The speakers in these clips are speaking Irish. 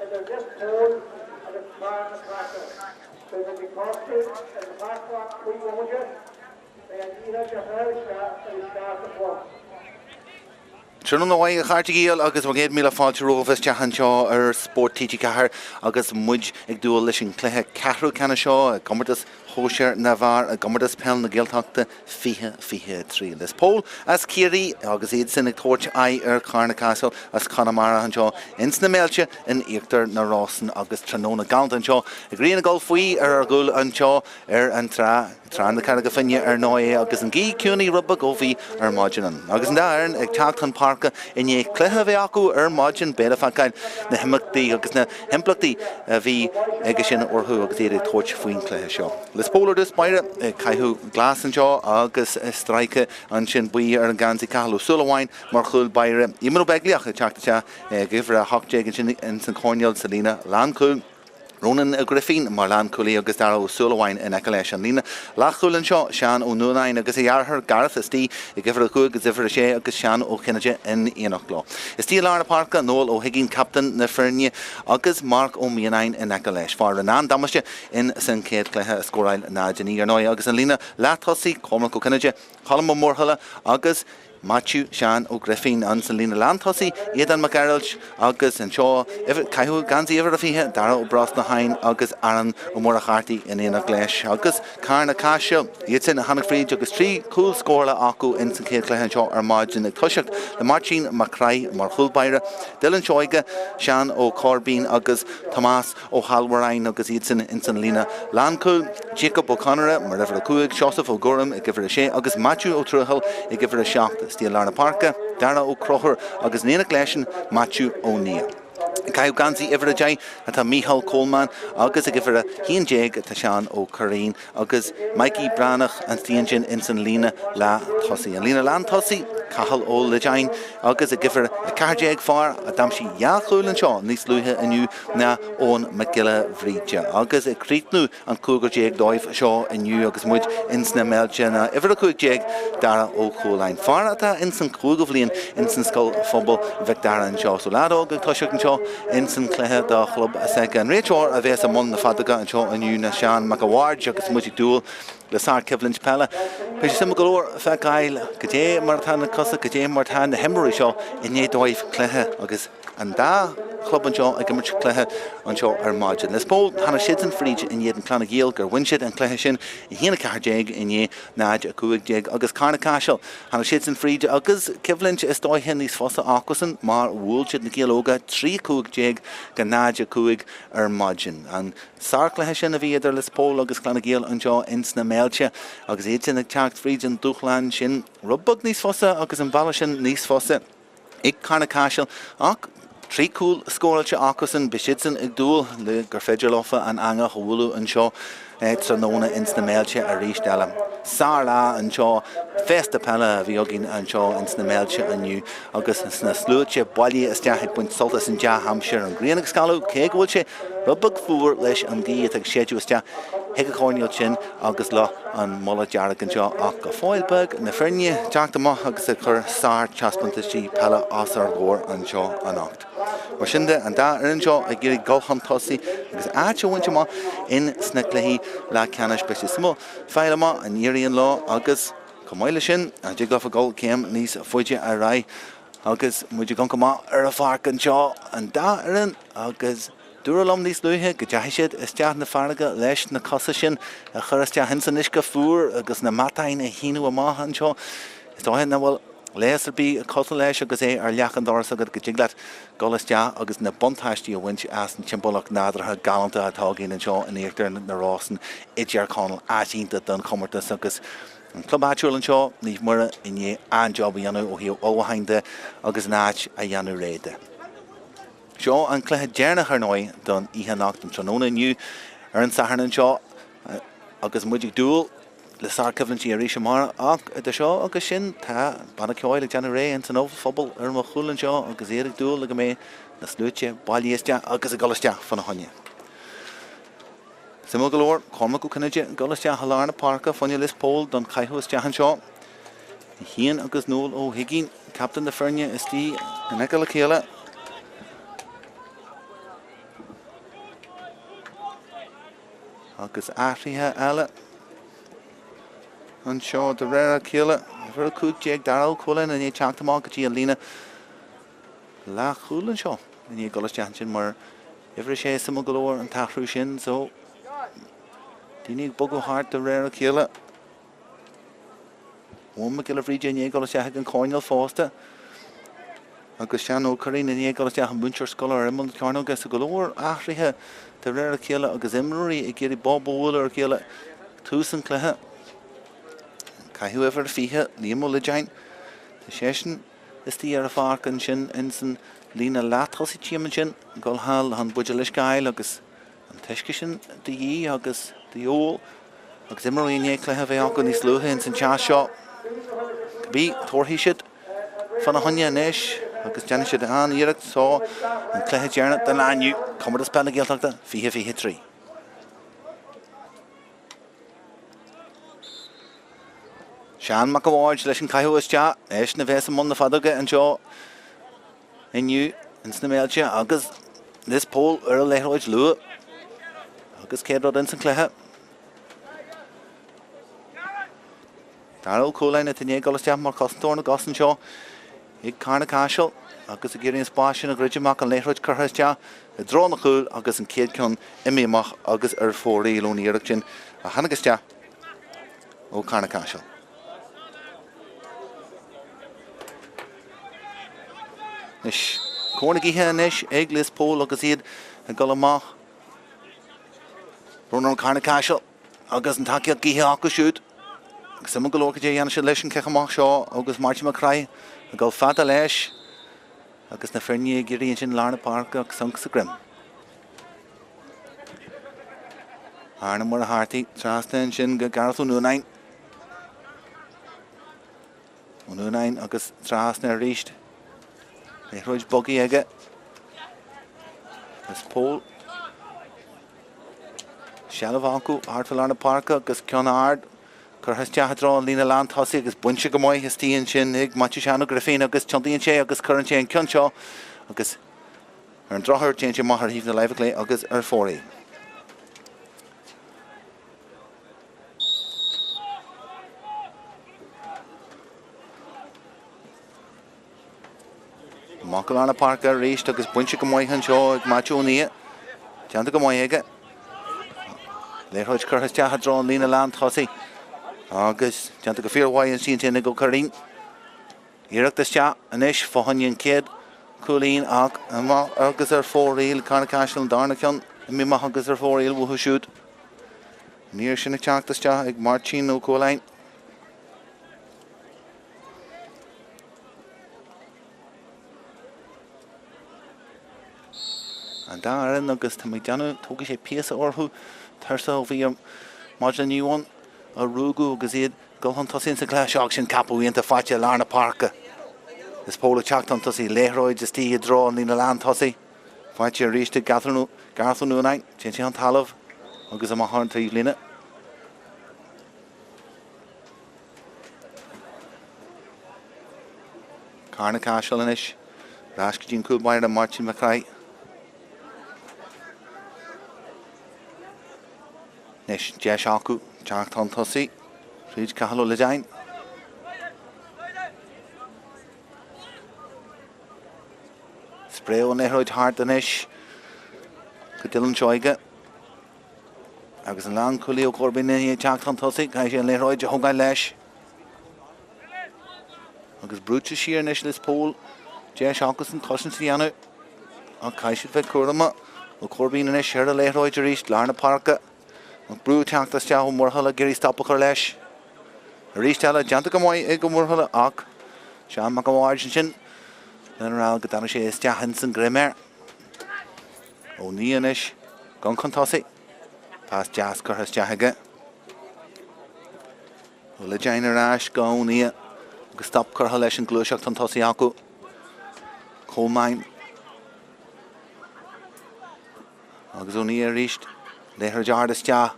and they're just Póil and it's Cárna Tráchtaire. So they'll be costed and the back one, 3 100. And Íochtar and the start of work. Trúna na bhaid Caiseal agus bhgéad míle fáilte rómhas teachan seo Spórt TG Cahar agus muid ag dúil leis an cluiche ceathrú cena seo Comórtas Sóisear na bhar Comórtas Peile na Gaeltachta 5-3. Lis Póil as Ciarí agus iad sin ag tóirt Cárna Caiseal as Conall an seo ins na Méilte in Íochtar na Rosann agus tróna Gaelta an seo ag rion gol faoi gúil an seo an trán na cara go finne nóé agus an gí cúnaí rubba go bhí máidinan. Agus an dáirn ag teachtan parca in é cluiche bheith acu máidin béle fancail na himachtaí agus na himplachtaí bhí ag sin orthú agus iad ag tóirt faoin cluiche seo. Lis Póil dus maire caiithú glas an seo agus streice an sin buí an gansaí cathú sulháin mar chuil baire imú begliach teachta gihre a hochté sin in san Conall sa lína Láncuil Ronan a Griffin mar Láncuilí agus dar ó sulháin in Eicleis an lína lachúil an seo sean ó nuain agus dhearthar Gareth is tí I gihre chuig agus ifre sé agus sean ó Cinneide in Íochtar. Is tí lána parca nóil ó higginn captain na Firne agus Mark ó Mianain in Eicleis far an damaiste in san céad cluiche scóráil na Janí ar nóid agus an lína láthosaí Cormac ó Cinneide Colm ó Mórthala agus Matthew Sean ó Griffin an san lína Lántosaí iad an McGarrelch agus an seo caiithú gansaí ifre a fihe dara ó Bras na Hain agus Aran ó Mórachartaí in Éanach agus Cárna Caiseal iad sin a Hannah Fríd agus 3 cúil scóla acu in san céad cluiche seo ar máidin ag tuiseacht le Máirtín Macrae mar chulbaire Dylan Seoige Sean ó Corbín agus Tomás ó Halwaráin agus iad sin in san lína Láncuil Jacob ó Conall mar ifre cuaig Seosaf ó Gorham ag ifre sé agus Matthew ó Truhall ag ifre seachta Stíl Larna Parca, Dara ó Crochar agus Néna Gleisin Matthew ó Nia. Caiú gansaí ifre dé atá Michael Coleman agus ag ifre híon déag atá Sean ó Corín agus Mikey Branach an tíon sin in san lína Lántosaí. An lína Lántosaí Cahal ó Lejain agus ag ifre a cardéag far a damsí jaachúil an seo níos luithe aniu na ón Magilla Bhríte agus ag críitnú an cúgur déag dóibh seo aniu agus muid ins na Méilte na ifre cúig déag dara ó Chólain. Far atá in san cúig bhlíon in san scoil fóbal bheith dara an seo. So ládóg ag tuiseach an seo in san cluiche dá chlub a seice an réiteoir a bheits am na fadaga an seo aniu na Sean McAward agus muid dúil le Sathairn Peile. Pe sé sama golóir fe gail go dé mar tá na cosa go dé mar tá na himmarí seo in é dóibh cluiche agus an dá club an seo ag gimmert cluiche an seo ar máidin. Lis Póil hána siad an fríd in iad an Clanna Gael gur bhain siad an cluiche sin I híana cardéag in é náid a cuaig déag agus Cárna Caiseal hána siad an fríd agus cibhlint is dóithe níos fosa ácusan mar bhúil siad na Gaelóga 3 cuaig déag go náid a cuaig ar máidin. An sár cluiche sin a bhí idir Lis Póil agus Clanna Gael an seo ins na Méilte agus iad sin ag teacht fríd an dúchláin sin rubbag níos fosa agus an bhalla sin níos fosa ag Cárna Caiseal ach 3 cúil scóilte acusan bisidsan ag dúil le gur féidir lofa an anga chomhúlú an seo tróna ins na Méilte a ríis deile. Sár lá an seo festa Peile a bhí agin an seo ins na Méilte aniu agus na slúite bailí isteach ag buint soltas an deach Hampshire an Grianach scalú cé bhfuil sé rubbag fuair leis an gí ag séú isteach hiag a chóirneil sin agus le an molla dearach an seo ach go Fáilbeg na Firne teachta maith agus a chur sár teaspantistí Peile as ar ghóir an seo an acht. Mar sinnde an dá ar an seo ag géirí golchantosaí agus áte bhainte má in sna cluichí le ceannis beiste smó feile má an íoríon lá agus comáile sin a dtí gofa gol céim níos foiide a ra agus muidir gan má ar a bharc an seo an dá ar an agus dúralom níos luithe go deisiad isteach na farnaga leis na cosa sin a chur isteach hinsan is go fuair agus na matain a híú amach an seo is dóthe na bhfuil léas bí a cosa leis agus é ar leachan doras agad go ddíglaat golastea agus na bontáistí a bhaint as an timbolach nádratha galanta atá gin an seo in Íochtar na Rosann idir Conall áitianta don Comórtas agus an clubáitiúil an seo níomh mura in an job a dhéanú ó hiú óhainte agus náit a dhéanú réide. Seo an cluiche déarnach ar nói don íhannacht an tróna nniu ar an Sathairn an seo agus muidig dúil le sár cyflintí a ríise mar ach de seo agus sin tá banna ceáil ag deanú ré an san óbhal phobal ar mo chuúil an seo agus éireach dúil le go mé na slúite bailí isteach agus a golasteach fan na haine. Simó golóir Cormac ó Cinneide golasteach Larna Parca fanne Lis Póil don caiithú isteach an seo. Hían agus nóil ó higginn Captain the Fernia is the Nicola Keela. Agus Afriha Ella. And show the rare Keela. Very cool Jake Darrell Cullen and you chat to Mark Alina. La Cullen show. And you got a chanson where every share some galore and Tahrushin. So, do you need Bogo Heart the rare Keela? One McGill region, you got a shag and Conall Foster. Agus Shan O'Carine and you got a shag and Buncher Scholar, Emerald Carno gets a galore. Afriha the rare Keela, Agus Emery, a Gary Bob Wooler Keela, Tucson Cleha. Whoever Fiha, Liam Legine, the Session is the year of Ark and Shin, Ensign, Lena Lathos, Chimanchin, Golhal, and Budgelish Gael, Agus, and Teshkishin, the Ye, Agus, the Owl, Agus Emery and Yakla have a Alcony Sluhins and Chashot. Be Torhishit, Fanahunya Nesh, Agus Janishit Han, Yerik saw, and Cleha Janet, the Lanu, Comórtas Peile Gaeltachta, Fiha 3. Sean McAward, Leshin Kaiho Cha, Esh Neves among the Fadaga and Jaw, and you, and Snamelcha, Agus, this Póil, Earl Lehroj Lua, Agus Kedrod and Sinclair. Darrell Coline at the Negolastia, Marcostorn, Gosson Shaw, Ig Cárna Caiseal, Agus a Girian Splash and a Gridgemark and Lehroj Curhasja, a drawn the cool, Agus and Kidcon, Emimach, Agus 4 Loni Ericsson, a Hanagastia, O Cárna Caiseal. Nish Cornigy here, Nish, Eggless Póil, Agus Eid, and Gullama. Ronan Cárna Caiseal, Agus and Takia Giha shoot. Some Galorka Janish Leshin Kechamach Shaw, Agus Martin McCray, a Golfata Lesh, Agus Nafernia Girian in Larna Park, Sunk Grim. Arnhem were a hearty, Trastan Shin Garth Ununine. Ununine, Agus Trasner reached. Roj Buggy Egget. This Póil. Shalavanku, Artful Larna Park, Agus Conall. Curhastia had drawn Lena Land Hussy, Agus Bunchigamoy, his tea and chin, Ig, Machushano, Griffin, Agus Chunty and Che, Agus Current Che and Cunshaw, Agus and draw her change in Mahar, even the live clay, Agus 4. Makalana Parker reached, Agus Bunchigamoy and Shaw, Machu Nia, Chantigamoy Egget. Lehroj Curhastia had drawn Lena Land Hussy. Agus, Jantic Fear Why and Seen Tenigo Karin. Iraq the Sha, Anish, Fohanian Kid, Coolin, Ak, and Agus 4 Reel, Cárna Caiseal, and Darnacon, and Mima Agus 4 Reel, who shoot. Near Shinachak the Sha, Ig Máirtín, no Coolin. And Darren, Agus Tamidjano, Togish a piece or who, Tersa via Margin new one. A Rugu Gazid, Gulhun Tussin Clash Auction Capo into Fatia Larna Parka. This Póil Chachton Tussi, Lehroj, just he draw in the land Tussi. Fatia reached it, Garthunu night, changing on Talov, Agus a Mahorn to Lina. Cárna Caiseal and Ish, Rashkajin Kulmeyer and Martin McCray. Nish, Jeshaku. Chachton Tussi, Reach Kahalo Legine. Spray on Lehroj Hart and Ish. Dylan Choiga. Agus an Lan Coolio Corbin in Chachton Tussi, Caiseal Lehroj Hongai Lesh. Agus Brucha Sheer Nish Póil, Jesh Hawkinson, Cushion Siano. On Caiseal Vet Kurama, Corbin and Ish, Herda Lehroj reached Larna Parka. Brew tank the Scow Murhala, Gary Stopper Lesh. Reached Ella, Janticamoy, Ego Murhala, Ak, Sean McAward, Shin. Then around Gatanashi, Stahanson, Grimmer. O'Neanish, Guncontossi. Past Jasker has Jahaga. Legina Rash, Gonia. Stop Kurhalesh and Glushak Tontossi Aku. Coal mine. Auxonia reached. Leher Jardistia.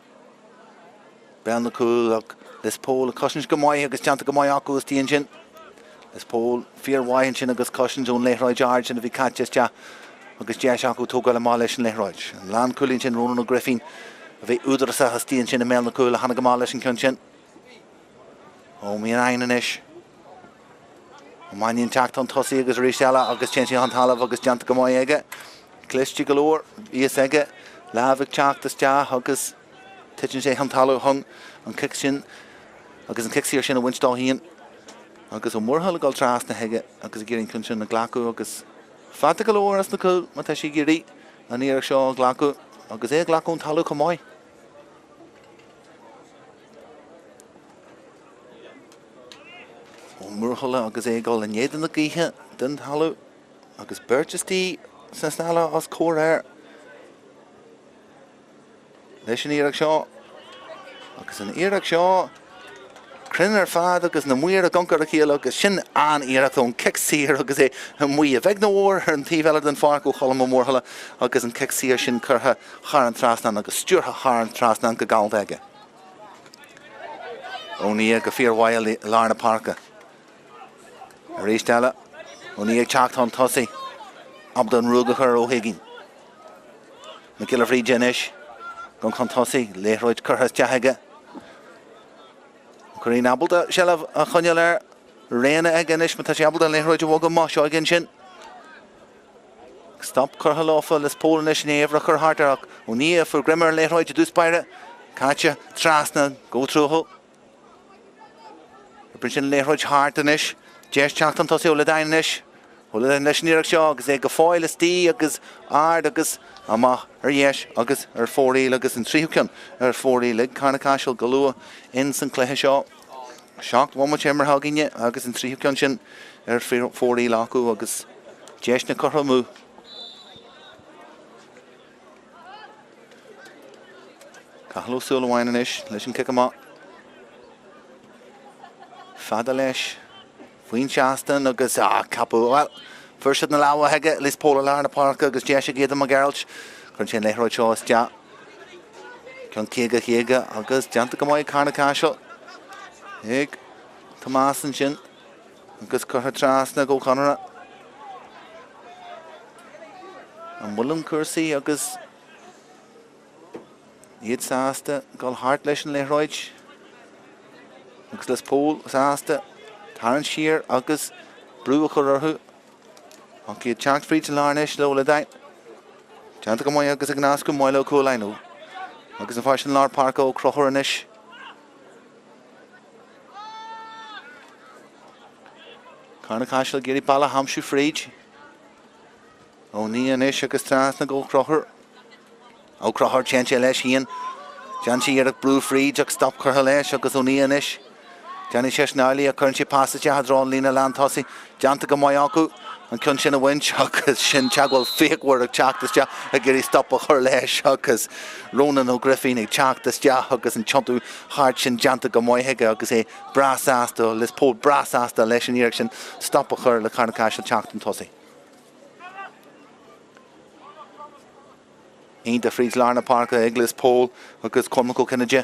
Ben the cool, look. This Póil, Cushion's Gamoy, Agus Chanta Gamoy Aku is the engine. is Póil bhFear wain sin agus cushion John Leithroid George and bhí catches ja agus Jess acu tógáil má leis an Leithroid. An lán cúlín sin Ronan O'Griffin a bhí údar sa hastíon sin na mé na cúla hana go má leis an cún sin. Ó míon aine inis. Máiníon teacht an tosaí agus ríseala agus chéintí an talamh agus deanta go má aige. Clistí galóir, íos aige, lábhah teachtas deach agus tiitin sé an talamh hung an cic sin agus an cicsíar sin a winstá híon agus ó mórthal gáil trás na heige agus a ggéirín cún sin na ghlacu agus fata galóir as na cúil má tá sí géirí an íarach seo ghlacu agus é ghlacu an talamh go máid. Ó mórthala agus é gáil an éidir na gaotha den talamh agus beirtistí san snála as cóir leis an íarach seo agus an íarach seo crinnar fad agus na muir a goncar a chéal agus sin an íarach ón cicsíar agus é an muí a bheith na mhór ar an tíhheile den farc ó cholam ó mórthala agus an cicsíar sin curtha char an trasnan agus stúrtha char an trasnan go gáil aige. Ó ní go bhFear wail lár na parca. A rééis ó ní ag teacht an tosaí abdan rúga chur ó higgin. Na gillar frí genis gon chun tosaí Leithroid curthas deaige. Cuirín abalta sealah a chuineal ar réana ag inis, tá sé abalta Leithroid a bhga má seo gin sin. Stop curtha láfa les Póil inis néomhra chur hartarach ó ní a fu grimmar Leithroid a dúspáire caite trasna go trúthu. Brin sin Leithroid hart inis, Jess teacht an tosaí ó le dain inis. Hula den leis níarach seo agus é go fáil is tí agus ard agus amach ar dhéis agus ar fóraí agus an tríúceann ar fóraí le Cárna Caiseal go lua in san cléthe seo. Seacht bhhaid mar thagaine agus an tríúceann sin ar fóraí lácu agus Jess na curtha mú. Cathal súla bhain inis leis an cic amach. Fada leis. Fuoin seastan agus capú, well, first na láha heige lis Póil lár na parca agus Jess a géad am a Geralt chun sin Leithroid seo is deach. Chun chéige agus deanta go mbeidh Cárna Caiseal. Ag Tomásan sin agus curtha trasna go Conall. An bhuilim cursaí agus iad sásta gáil hart leis an Leithroid agus lis Póil sásta Tarn siar agus brú a chur orthu. An cíad teacht frí an lár inis le le dain. Deanta go mbeidh agus a gnáscu máile ó cúlainú. Agus an fáis an lár parca ó crochar inis. Cárna Caiseal géirí balla hamsú fríd. Ó ní inis agus trasna go crochar. Ó crochar teanta leis híon. Dean siarach brú fríd ag stop curtha leis agus ó ní inis. Johnny Sheshnali a current passage had drawn Lena Lantosi, Janta Gamoyaku, and Kunshin a winch, Huckers, Shin Chagwell fake word of Chactus Ja, a Gary stop of her lash, Huckers, Ronan O'Griffin, a Chactus Ja, Huckers and Chuntu, Harchin Janta Gamoyhega, because a brass aster, let's pull brass aster, Leshin Erickson, stop of her, the Cárna Caiseal Chacton Tossi. Ain't the Fries Larna Parker, Eglis Póil, Huckers Cormaco Kennedy.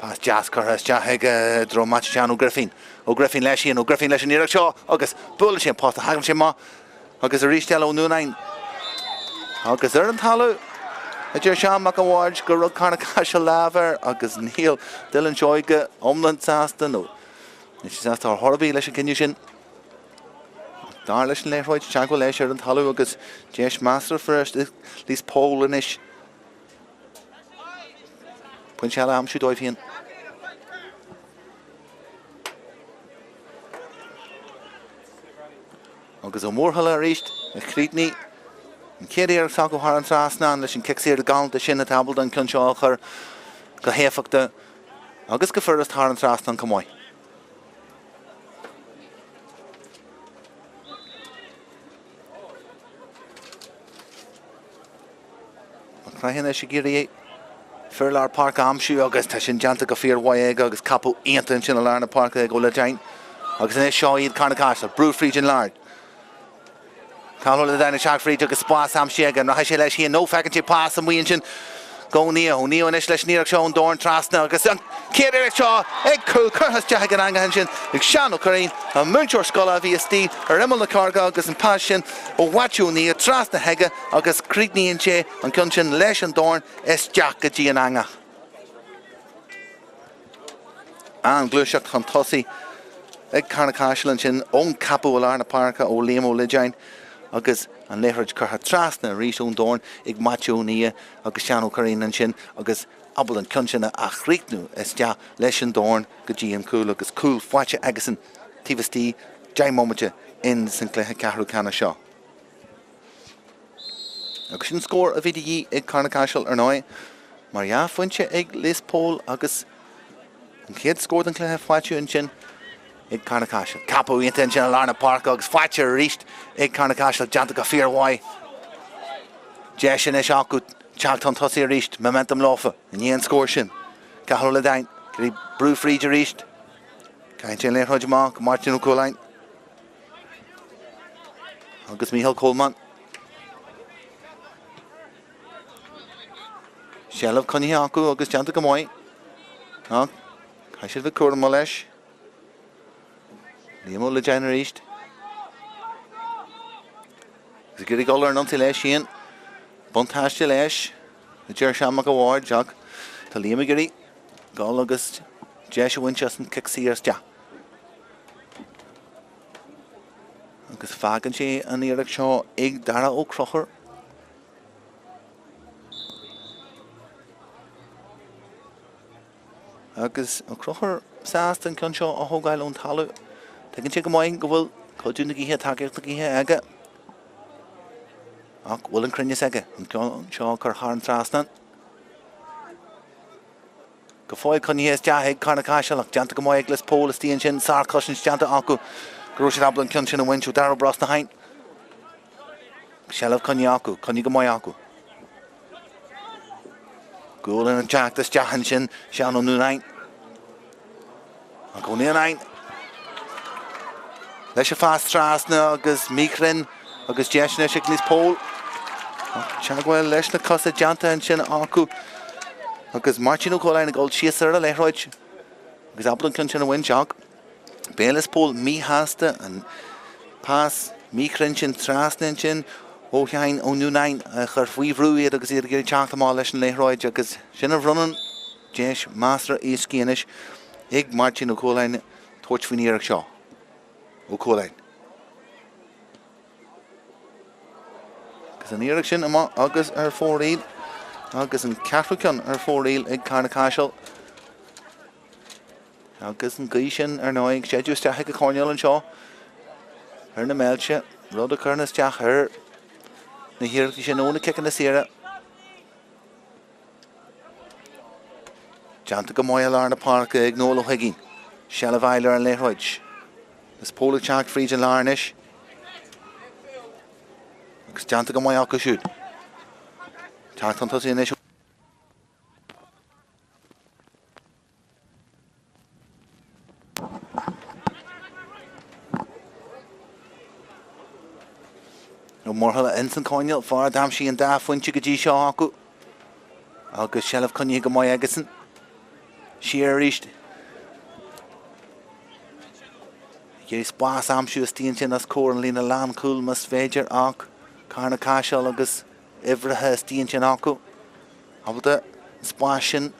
Pas jazz curhas jahega dro matchan O'Griffin. O'Griffin leis O'Griffin leis níarach seo agus bull sin post a hagan sin má agus a rístel ó núnain. Agus ar an talamh a dúir seán mac an bháid go rud Cárna Caiseal lábhar agus níl Dylan Joige omland sásta nó. Nis sásta ar thorbí leis an cinniú sin. Dar leis an Leithroid teagháil leis ar an talamh agus Jess Master first lís Póil inis. Puin seala am siú dóibh híon. Agus ó mórthala a ríist a chrídní an céad sa go thar an trasna leis an cicsíar a gáilta sin na tabal den cún seo chur go héfachta agus go furas thar an trasna go mbeidh. An craitheanna sé géirí Furlar Park amsú agus tá sin deanta go bhFear waig agus capú aontain sin a lár na parca go le dain. Agus in é seo iad Cárna Caiseal, brú fríd an lár. Cáil le daine seach fríd agus spás am siag an sé leis híon nó fecann sé pás am bhaon sin Go Níl in leis níach seo an Dorn Trasna agus an céad seo ag cool churthas deach an angahan sin ag seanú choín a múnteir scola bhí tí ar imil na carga agus an pas sin ó watú Níl Trasna heige agus crígníonn sé an cun sin leis an Dorn is deach go dtí an anga. An glúiseach chun tosaí ag Cárna Caiseal sin ón capú ar na parca ó Lémo Lidein agus an léthid chutha Trasna rís ón Dorn ag matú Níl agus seanú choín an sin agus abal an cun sin a chríicnú is deach leis an Dorn go dtí an cúil agus cúil fáite agus an tíbhastí deimómate in san cléthe ceathrú canna seo. Agus sin scór a bhí dhí ag Cárna Caiseal ar 9 mar fuinte ag Lios Póil agus an chéad scór an cléthe fáitiú an sin ag Cárna Caiseal. Capú íonta an sin ar na parc agus fáite ríist ag Cárna Caiseal deanta go fearháid. De sin is acu teach an tosaí ríist momentum láfa in íon scór sin. Caiseal le dain gurí brú fríide ríist. Caint sin le chuid má go Máirtín ó Cólainn. Agus Mícheál Coleman. Sealamh conithe acu agus deanta go móid. Caiseal bhí cuairm leis. Lémo Lidein ríist. Agus gurí gáil ar an antí leis síon. Buntáiste leis. Na deir seamach go bháir deach. Tá Lémo gurí gáil agus de se bhainte as an CCC ar steach. Agus fágann sé an iarracht seo ag dara ó crochar. Agus an crochar sást an cun seo a thógáil ón talú. Tegann sé go maiid go bhfuil coidú na gíthe takeíocht na gíthe aige. Ach bhfuil an crinne aige an cun seo chur thar an Trasna. Go fáil conithe is deach ag Cárna Caiseal ach deanta go maiid ag Lios Póil tíon sin sár cosin deanta acu. Gro sé ablan cun sin a bhaintú dar bras na hain. Sealamh conithe acu, conithe go maiid acu. Gúil in an teachtas deachan sin sean ó nuain. An go níon leis a fás Trasna agus Míchrin agus deisna sé Lios Póil. Teagháil leis na cosa deanta an sin acu. Agus Máirtín ó Cólainn ag gáil Sóisear a leithróid. Agus ablan cun sin a bhain teach. Lios Póil mítheasta an pás Míchrin sin Trasna sin ó cheann ó nuain a chur faoihrúiad agus iad gurí teachta má leis an leithróid agus sin a bhrunnan deis mástra éiscíanais ag Máirtín ó Cólainn tuairt faoin iarracht seo. Ó Cólainn. Agus an iarracht sin amach agus ar fóréil agus an ceathrúcan ar fóréil ag Cárna Caiseal. Agus an gaí sin ar 9 ag séideú isteach go Conall an seo ar na Méilte rud a chur isteach ar na hiarrachtí sin óna cicin na saoire. Deanta go maiid ar na parca ag nóla ó thuigín. Sealamh eile ar an leithróid. Lios Póil ag teach fríd an lárnis. Agus deanta go maiid acu siúd. Teach an tosaí inis. No mórthala insan Conall far dam sí an dá fuinte go dtí seo acu. Agus sealamh conithe go maiid agasan. Siar ríist. Géirí spás amsú tíon sin as cór an lína lán cúil mas féidir ach Cárna Caiseal agus ibhrithe tíon sin acu. Abalta spás sin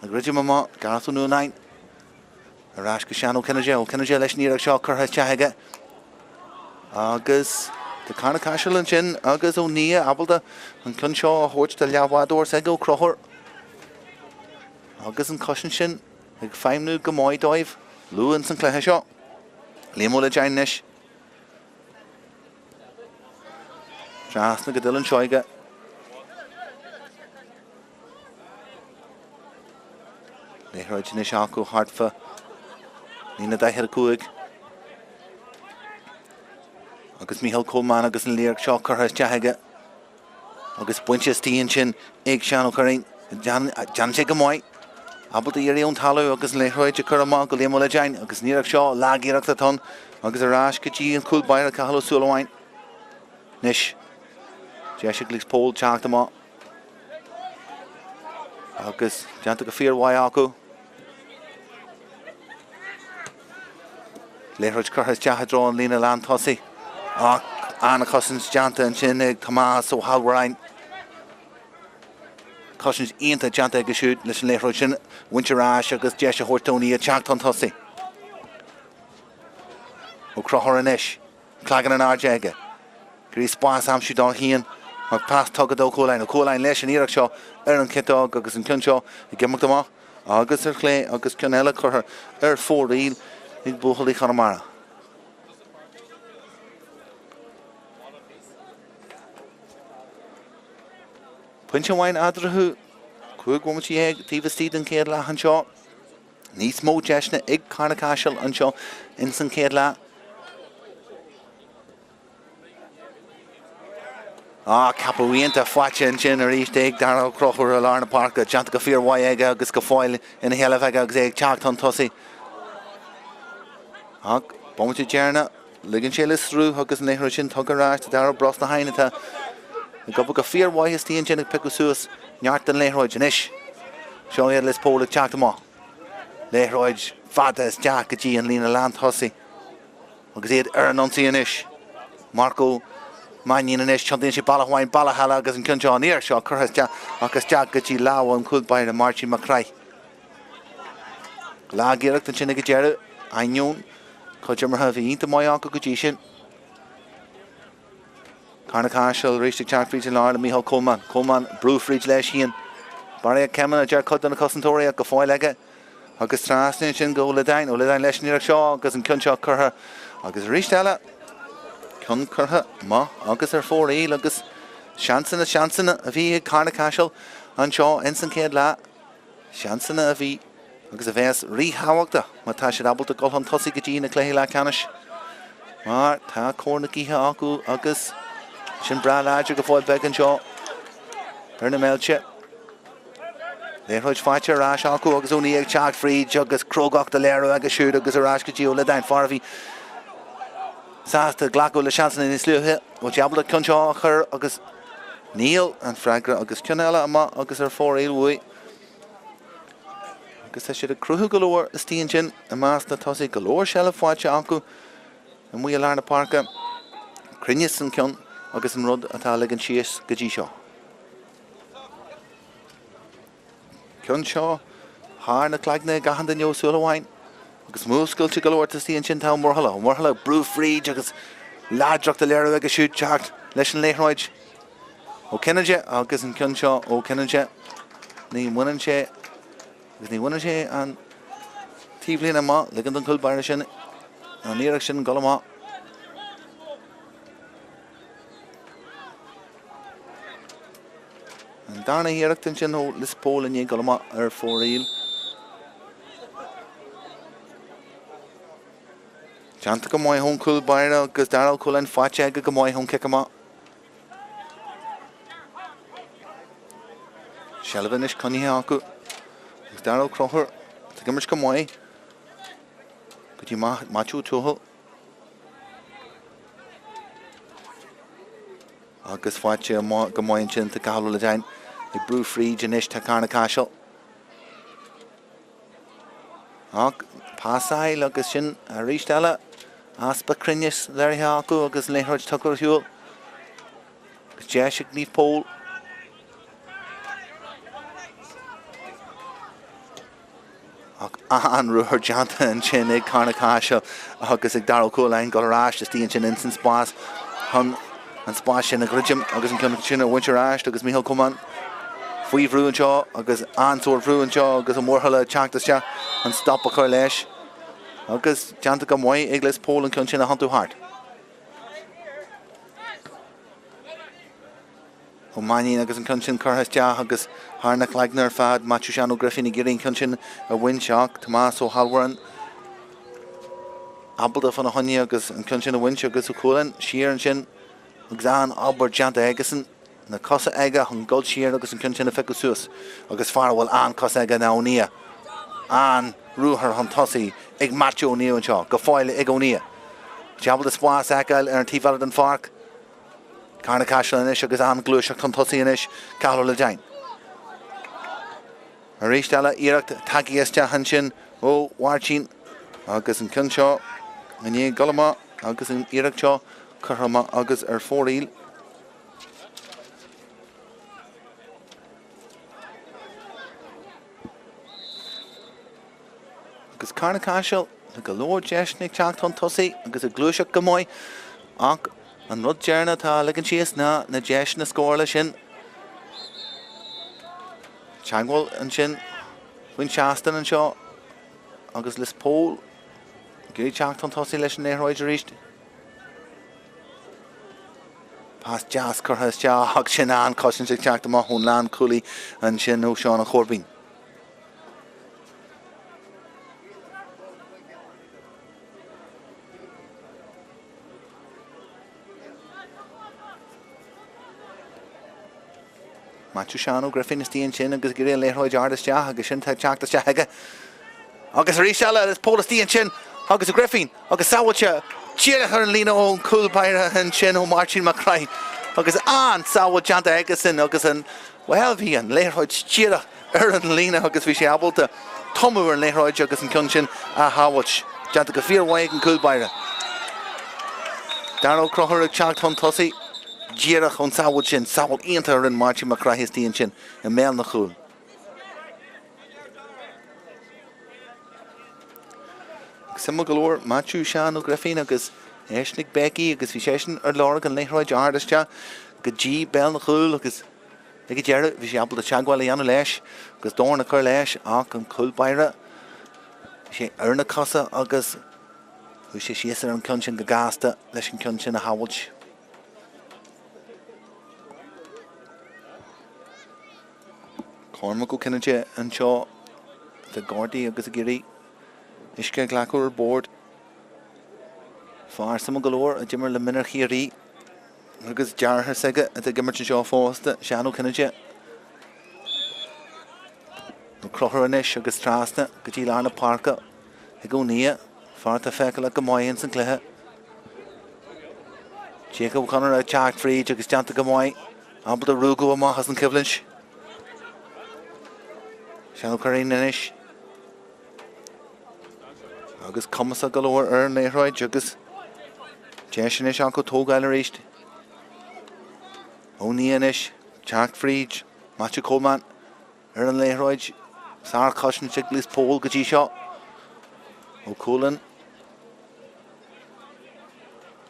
a gridide má garú nuain. Arás go seanú cinnaé leis níarracht seo chutha teaige. Agus de Cárna Caiseal an sin agus ó Níl abalta an cun seo a thuirt de leabhádóir ag ó crochar. Agus an cosin sin ag feimnú go maiid dóibh luúin san cléthe seo. Lémo Lidein níis. Trasna go dul an seoige. Léithróid níos acu hartfa. Ní na daithir cuaig. Agus Mícheál Coleman agus an líarracht seo chutha teaige. Agus buinte tíon sin ag seanú choirín. Dean sé go maiid. Abalta iarraí ón talú agus an léithróid a chur amach go Lémo Lidein agus níarracht seo lágíireachta tón agus arás go dtí an cúil bair a Caiseal súlaháin. Níis. De sé Lios Póil teachta má. agus deanta go bhFear mhaith acu. Léithreid curthas deatha drón lína lean tosaí. Anna cosins deanta an sin ag Tomás ó Halwaráin. Cosins ionta deanta ag siúd leis an léithreid sin Winterás agus deis a thuirtóí a teacht an tosaí. Ó crothir an isis. Clagan an áde aige. Gurí spás am siúd á híon. Mar pas tugad ó cólainn. Ó cólainn leis an iireach seo ar an citág agus an cion seo i gimach amach. Agus ar chlé agus cion eile chuthair ar fóríl ag buchailí Conamara. Puinte mhain adrathú chuig gomatí ag tíomhtíad an céad le an seo. Níos mó deisna ag Cárna Caiseal an seo in san céad le. Capúíonnta fáte an sin ar ríiste ag dar crochúir a Lárna Parca, deanta go bhFear mhaith aige agus go fáil ina héalah aige agus ag teacht an tosaí. Bomatí dearna, ligann sé le srú agus an léithreid sin tugad ráist dar bros na hainetá. Go go bhFear mhaith is tíon sin ag picú suas neart an léithreid an isis. Seo iad les Póil ag teacht amach. Léithreid fada is deach go dtí an lína lean tosaí. Agus iad ar an ansaí an isis. Marco Máirtín an isis teantaíonn sé ballachmhain ballacheala agus an cionseo an íor seo curthas deach agus deach go dtí lá an cúlbair a Máirtín Macraith. Lá géireacht an sin ag dearú ainún chuidir mar bhí ionta maiid acu go dtí sin. Cárna Caiseal ríiste teacht fríd an láir Mícheál Coleman. Coleman brúfríd leis híon. Bar é ceanna a dear cud an na cosantóirí go fáil aige. Agus trasnaíonn sin go Ledain leis an iireach seo agus an cionseo curtha agus ríiste eile. Cun curtha má agus ar fóríl agus seansanna a bhí Cárna Caiseal an seo in san céad le. Seansanna a bhí agus a bheits ríthhabhachta má tá sé abalta go an tosaí go dtí na cléthe le canis. Mar tá córna gíthe acu agus sin bra láidir go fáil beag an seo ar na Méilte. Léithreid fáite arás acu agus únaí ag teacht fríd agus crógachta léirú agus siúd agus arás go dtí ó Ledain far bhí sásta ghlacu le seansanna níos luúthe ó deabla cionseo chur agus níl an freigra agus cion eile ama agus ar fóríl mhaith. Agus tá siad a cruthú go leor is tíon sin a más na tosaí go leor seile fáite acu an mhaith a Lárna Parca. Crinne san cion agus an rud atá ligann síos go dtí seo. Cion seo thar na cleagna gahan den neosúla mhain. Agus múscailte go leor tíon sin tá mórthala brúfríd agus láideachta léirú agus siúd teacht leis an léithreid. Ó Cinneide agus an cion seo ó Cinneide ní bhaineann sé agus ní bhaineann sé an tíomhlíonn amach ligann an cúlbair sin an iireach sin go amach. An darna iireachtain sin ó lis Póil in go amach ar fóríl. Deanta go mbeidh chun cúlbair agus daráil cúlainn fáite aige go mbeidh chun cic amach. Seilbhain is coníthe acu agus daráil crothir tá gimmars go mbeidh go dtí maitiú túthal. Agus fáite go mbeidh sin tá Caiseal Ledain i brúfríd in isis tá Cárna Caiseal. Pásáil agus sin a ríiste eile aspa crinneas leirithe acu agus léithreid tugur siúil. Agus deise níomh Póil. An ruúthar deanta an sin ag Cárna Caiseal agus ag daráil cúlainn go ráist is tíon sin in san spás chun an spás sin a gridim agus an cion sin a Winterás agus Mícheál Coleman. Faoi bhrú an seo agus ansúir bhrú an seo agus an mórthala teachtaiste an stop a chuir leis. Agus deanta go mbeidh ag les Póil an cion sin a hanú hart. Ó Máirtín agus an cion sin curthas deach agus thar na cleagna ar fad Matthew Sean Griffin i gcéiríonn cion sin a bhain seach Tomás ó Halwaráin. Abalta fan a honne agus an cion sin a bhain agus ó cúlainn siar an sin agus an aber deanta aigesan na cosa aige an gold siar agus an cion sin a feiceú suas agus far bhfuil an cosa aige na ónia. An ruúthar an tosaí ag Matthew O'Neill an seo go fáil ag ónia. Deabal is spás Caiseal ar an tíomhhead an farc. Cárna Caiseal in isis agus an glúiseach an tosaí in isis Caiseal Ledain. a rééis Íochtar tagiiste han sin ó Máirtín agus an cinn seo a ní galama agus an Íochtar seo churthama agus fóríl. Agus Cárna Caiseal na go leor deisnig teachtainn tosaí agus a glúiseach go mbeidh ach an rud dearna tá ligean síos na deis na scóirla sin. Teagháil an sin bhain seastain an seo agus lis Póil gurí teachtainn tosaí leis an éthráid a ríist. Pas jazz chutha is teach sin an cosint ag teachta má chun lean cúlaí an sin ó seán a chorbín. Matthew Seanó Griffin is tíon sin agus gurí léthráid ardaiste agus sin teachtaiste aige. Agus a ríseala is Póil is tíon sin agus a Griffin agus sábhailte tíire ar an lína ón cúlpaire an sin ó Máirtín Macraith agus an sábhail deanta aige sin agus an bhí an léthráid tíire ar an lína agus bhí sé abalta tomú ar an léthráid agus an cinn sin a hábhailt deanta go bhíorhaig an cúlpaire. Daró crothir ag teachtainn tosaí díreach chun sábhail sin sábhail aonanta ar an Máirtín Macraith is tíon sin i mé na chúl. Sim go leor Matthew Seanó Griffin agus éisnig Becky agus bhí sé sin ar lára an léthráid ardaiste go dí bell na chúl agus ag dearad bhí sé abal a teagháil a dhéanamh leis agus dóna chur leis ach an cúlpaire sé ar na cosa agus bhí sé síos ar an cinn sin go gasta leis an cinn sin a hábhailt. Cormac go cinnaide an seo de Gordy agus a Giri isce ghlacúir board far sam go leor a dimmer le minar chiarí agus deartha saige a gimmert seo fósta Seanó cinnaide nó crothar inis agus trasna go dtí lána parca i go ní farta feiceala go maion san cluthe. Jacob Conall a teacht fríd agus deanta go maiid ambal a rúgú amachchas an cibhlins. Seanó Carín inis agus comasa go leor ar an léthráid agus deis inis an go tógáil a ríist. Ó ní inis teacht fríd Matthew Coleman ar an léthráid sár cosint sig Lios Póil go dtí seo ó Cúlan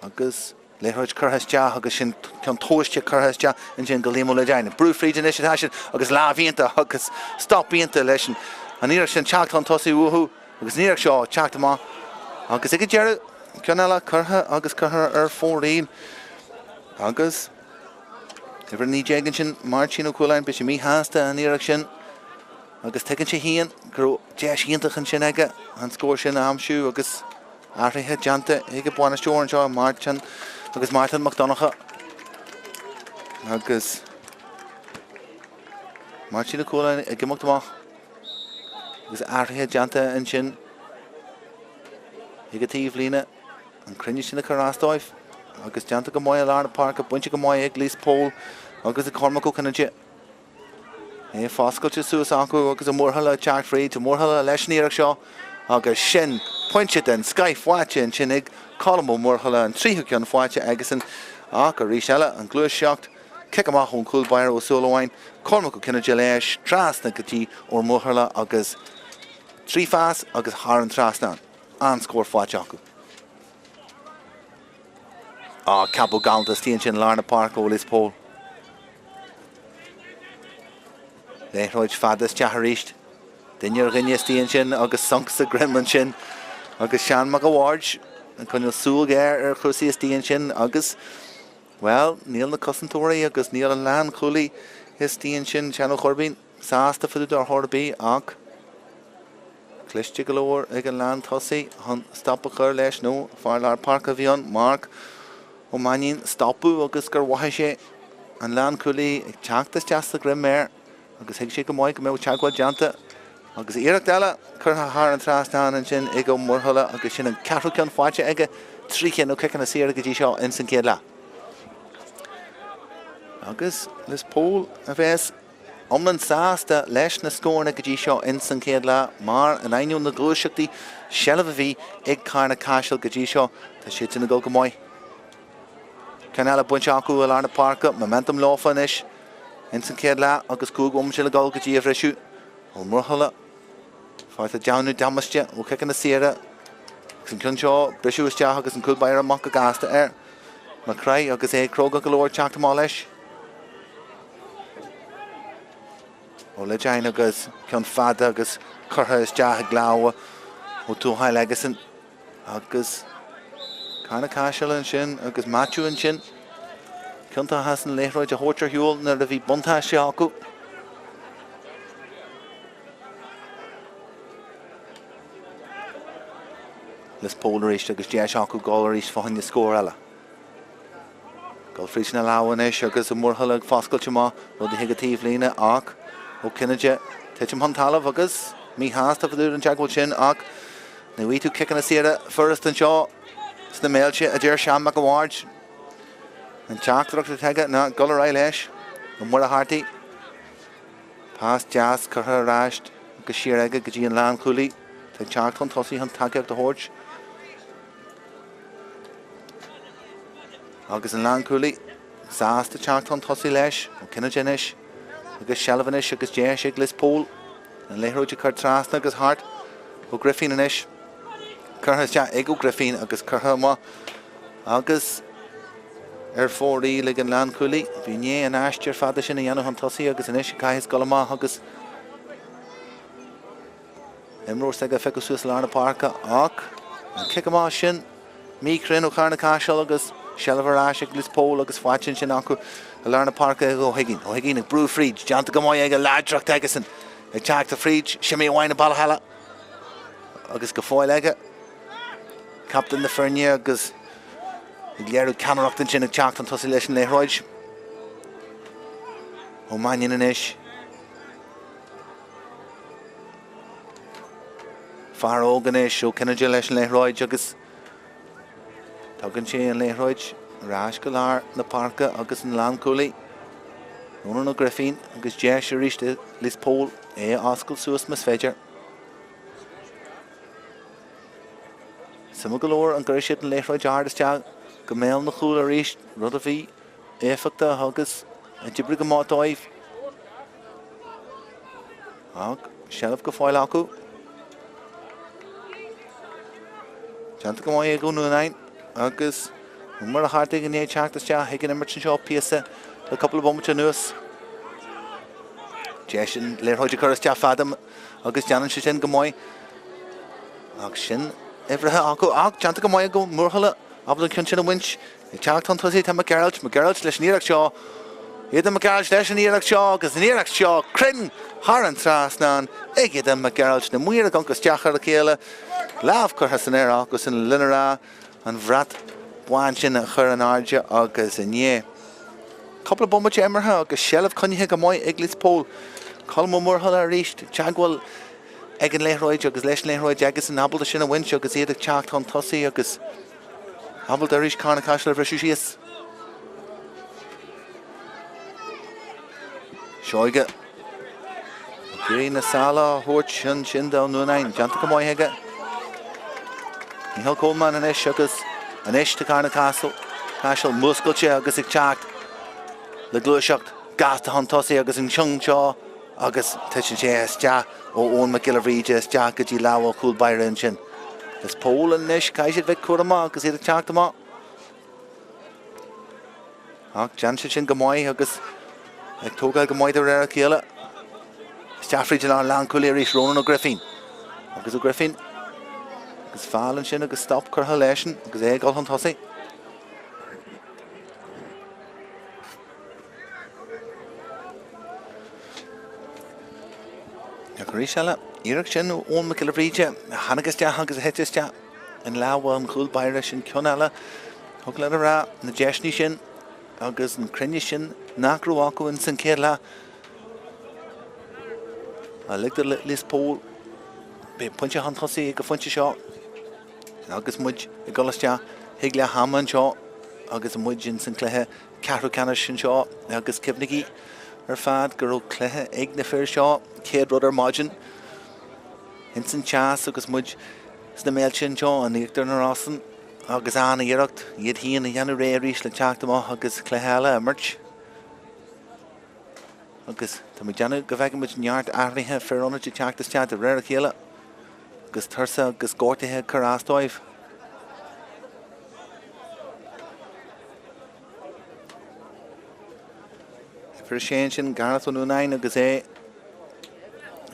agus léthráid churthaiste agus sin ceann tóiste churthaiste in sin go líomú le déine. Brú fríd inis sin agus lábhíonanta agus stopíonanta leis an íoch sin teachtainn tosaí uthú agus níoch seo teachta má agus ag dearad ceanna churtha agus churtha ar fórín agus Iver ní dégan sin Máirtín ó Cúlainn be sé mí háasta an íoch sin agus tegann sé híon gur deis íontach sin aige an scóir sin amsú agus áirithe deanta ag buana steoir seo Máirtín agus Máirtín McDonacha agus Máirtín ó Cúlainn ag gimachtamach agus áirithe deanta an sin ag a tíomh lína an crinne sin na carrástáibh agus deanta go maiid a lána parca buinte go maiid ag Lios Póil agus a Cormac go cinnaide. É fáscailte suas acu agus a mórthala teacht fríd a mórthala leis níoch seo agus sin pointe den scaith fáite an sin ag colmó mórthala an tríthú ceann fáite agus an ach a ríseile an gluas seacht cic amach ón cúlbair ó Súlaháin Cormac go cinnaide leis trasna gotí ó mórthala agus trí fás agus thar an trasna an scóir fáite acu. Cabo galtas tíon sin lána parc ó Lios Póil. Léthráid fadas teathríist. Duine rinne tíon sin agus sunks a grimman sin agus sean mag a bhhaird an chuinneil súil géir ar chusaí tíon sin agus well níl na cosantóirí agus níl an lean chulaí is tíon sin Seanó Chorbín sásta fuidir ar Thorbí ach cliste go leor ag an lean tosaí chun stoppa chur leis nó far lár parc a bhíon Mark ó maíonn stopú agus gur wathe sé an lean chulaí ag teachtas teasta grim méir agus hiag sé go maiid go mé teagháil deanta agus iirecht eile chutha thar an trasna an sin ag go mórthala agus sin an ceathrú ceann fáite aige tríchéan ó ciceanna siar go dtí seo in san céad le. Agus Lios Póil a bheits Omlan sásta leis na scóna go dtí seo in san céad le mar an ainiú na glúiseachtaí sealamh a bhí ag Cárna Caiseal go dtí seo tá siad na go maiid. Conall a buinte acu a lána parca momentum láfa inis in san céad le agus cúg se le gáil go dtí a bhreisiú ó mórthala fáilte deanú damaiste ó cecin na siara san clún seo breisiú isteach agus an cúlbair amach a gasta mar crai agus é cróga go leir teachta má leis. ó le dein agus ceann fada agus curtha isteach a gláha ó túthail agus agus Cárna Caiseal an sin agus Matthew an sin ceannta has an léithróid a thóirtear hiúil nar a bhí buntáiste acu. Les Póil éis agus déis acu gáil éis fáinne scór eile. Gáil frís na láhan éis agus a mórthala ag fáscailte má rud i higatíomh lína ach ó cinneide teitm hantalamh agus mí háasta bhú an teagháil sin ach na bhí tú cicin na siara first an seo sna Méilte a dtíir seam go bhhaid an teachtarach teige na golar é leis go mór a hátaí pás deas chutha ráist agus siar aige go dtí an lán chuúlaí tá teacht an tosaí an takeíocht a thuirt agus an lán chuúlaí sásta teacht an tosaí leis ó cinneide inis agus sealamh inis agus déis ag Lios Póil an léithróide chuir trasna agus hart ó Griffin inis curtha te ag ó Griffin agus curtha má agus fórí le an lán chuúlaí bhí né an aistear fada sin a dhéanamh an tosaí agus inis caiiths go má agus imróir ag a feiceú suas lána parca ach an cic má sin mícrin ó Cárna Caiseal agus sealamh arás ag Lios Póil agus fáitin sin acu a lána parca ag ó higginn ag brú fríd deanta go maiid ag a láidracht agus ag teacht a fríd simí amháin na ballheile agus go fáil aige captain na Ferne agus ag léirú camarachtain sin ag teacht an tosaí leis an léithróid ó mainin inis far ógan is ó cinneide leis an léithróid agus tugann sé an léithróid rás go lár na parca agus an lán chuúlaí nóna na Griffin agus déis a ríiste Lios Póil é oscail suas mas féidir. Sama go leor an gcuir siad an léithróid ardasteach go méall na chúl a ríist rud a bhí éifeachta agus an dibri go mátáibh ach sealamh go fáil acu deanta go maiid ag únain agus mar a hátaigh an é teachtasteach ag an immert sin seo píosa le couple of bombte nuas déis sin léithróide chuir isteach fadam agus deanan si sin go maiid ach sin Everthe acu ach deanta go maiid go mórthala ablan cinn sin a winch ag teacht an tosaí tá Gaeltachta leis an íoreacht seo iad an Gaeltachta leis an íoreacht seo agus an íoreacht seo crin thar an trasnán ag iad an Gaeltachta na muire agus teachar a chéile lámh chutha san air agus an linnerá an bhreat bhain sin a chur an airde agus in é. Couple of bombate immerthe agus sealamh coinithe go maiid ag Lios Póil colm mórthala a ríist teagháil ag an léithróid agus leis an léithróid agus an abalta sin a winch agus iad ag teacht an tosaí agus abalta a ríist Cárna Caiseal a bhreisiú síos. Seoige Grí na sala thuirt sin dá nuain deanta go maiid aige Níl Coleman an isis agus an isis tá Cárna Caiseal muscailte agus ag teacht le glúiseacht gasta an tosaí agus an seong seo agus tuisin sé isteach ó ón McGillivríide isteach go dtí leabhar cúlbair an sin. Lios Póil an isis caiisiad bheith cuair amach agus iad ag teacht amach. Ach dean sin go maiid agus ag tógáil go maiid ar a chéile. Isteachfríd an lán chuúlaí ar éis Ronan ó Griffin. Agus ó Griffin agus fáilann sin agus stop chutha leisin agus é gáil an tosaí. Caiseal íireacht sin ón McGillivríide hanagusteach agus heitisteach an leabhar an chúlbaire sin Conall thug le rá na deisní sin agus an crinne sin nachrú acu in san céad le a ligtar Lios Póil be pointe an tosaí go fointe seo agus muid i golasteach hiag le haman seo agus muid in san cluthe ceathrú canis sin seo agus cibhnaí fad go raibh cluiche ag na fear seo céad rud ar maidin. Hinsan teas agus muid na Méilte sin seo an Íochtar na Rosann agus anna iirecht iad híon a dhéanú ré rís le teach amach agus cluiche eile imirt. Agus tá mu deanú go bheith muid neart airthaithe fearónna te teachtas teach a réir chéile agus tursa agus gcórtaithe churástáibh. Fer sé sin Gareth an Unain agus é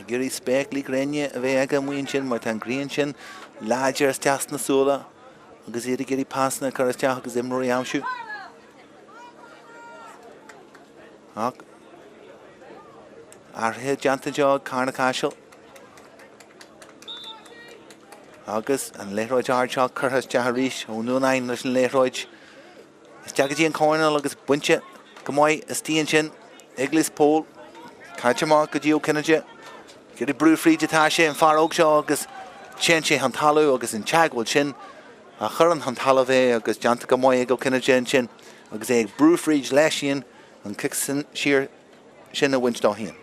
gurí spéic lí gréine a bheith aige muon sin mar tan gríon sin láidir as teas na súla agus iad gurí pásna chur teach agus imróí amsú. Ach arthe deanta deá Cárna Caiseal agus an léróid ardseá churthas deach ríis ó Unain leis an léróid. Is teagadtí an Conall agus buinte go mbeidh is tíon sin Iglis Póil caite má go dtíú cinneide gurí brúfríide tá sé an fear óg seo agus sin sé an talú agus an teagháil sin a chur an talú bheith agus deanta go mbeidh go cinneide sin agus é ag brúfríd leis sin an cic siar sin a bhaint dá híon.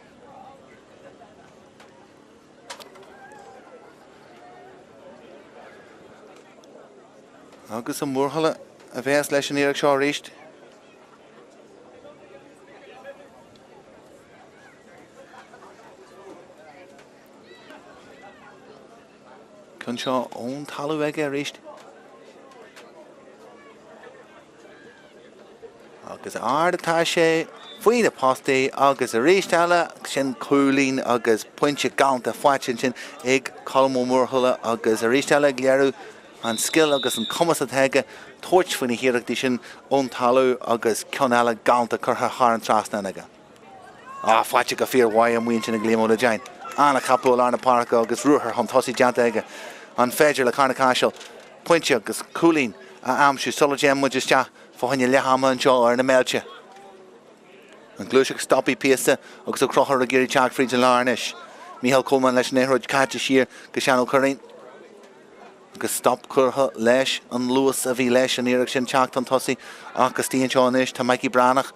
Agus an mórthaile a bheith leis an iarach seo ríist. Chun seo ón talú aige a ríist. Agus ardatá sé faoin a postaí agus a ríist eile sin cúlín agus pointe ganta fáitin sin ag colmó mórthaile agus a ríist eile gléarú an skill agus an commas a theige toirt faoin hiireachtaí sin ón talú agus ceann eile ganta chutha an trasna aige. Fáite go fear mhaid an muon sin a gléimó le dein. Anna capú arna parca agus ruúthar an tosaí deanta aige. An féidir le Cárna Caiseal pointe agus cúlín a amsú sola déim muid isteach fáinne lethama an seo ar na Méilte. An glúiseach stoppaí píosta agus ó crochar a géirí teach fríd an lárnis. Mícheál Coleman leis néróid caite siar go seanú chuirín. Agus stop curtha leis an Lios a bhí leis an iarach sin teach an tosaí agus tíon seo inis tá Mikey Brannach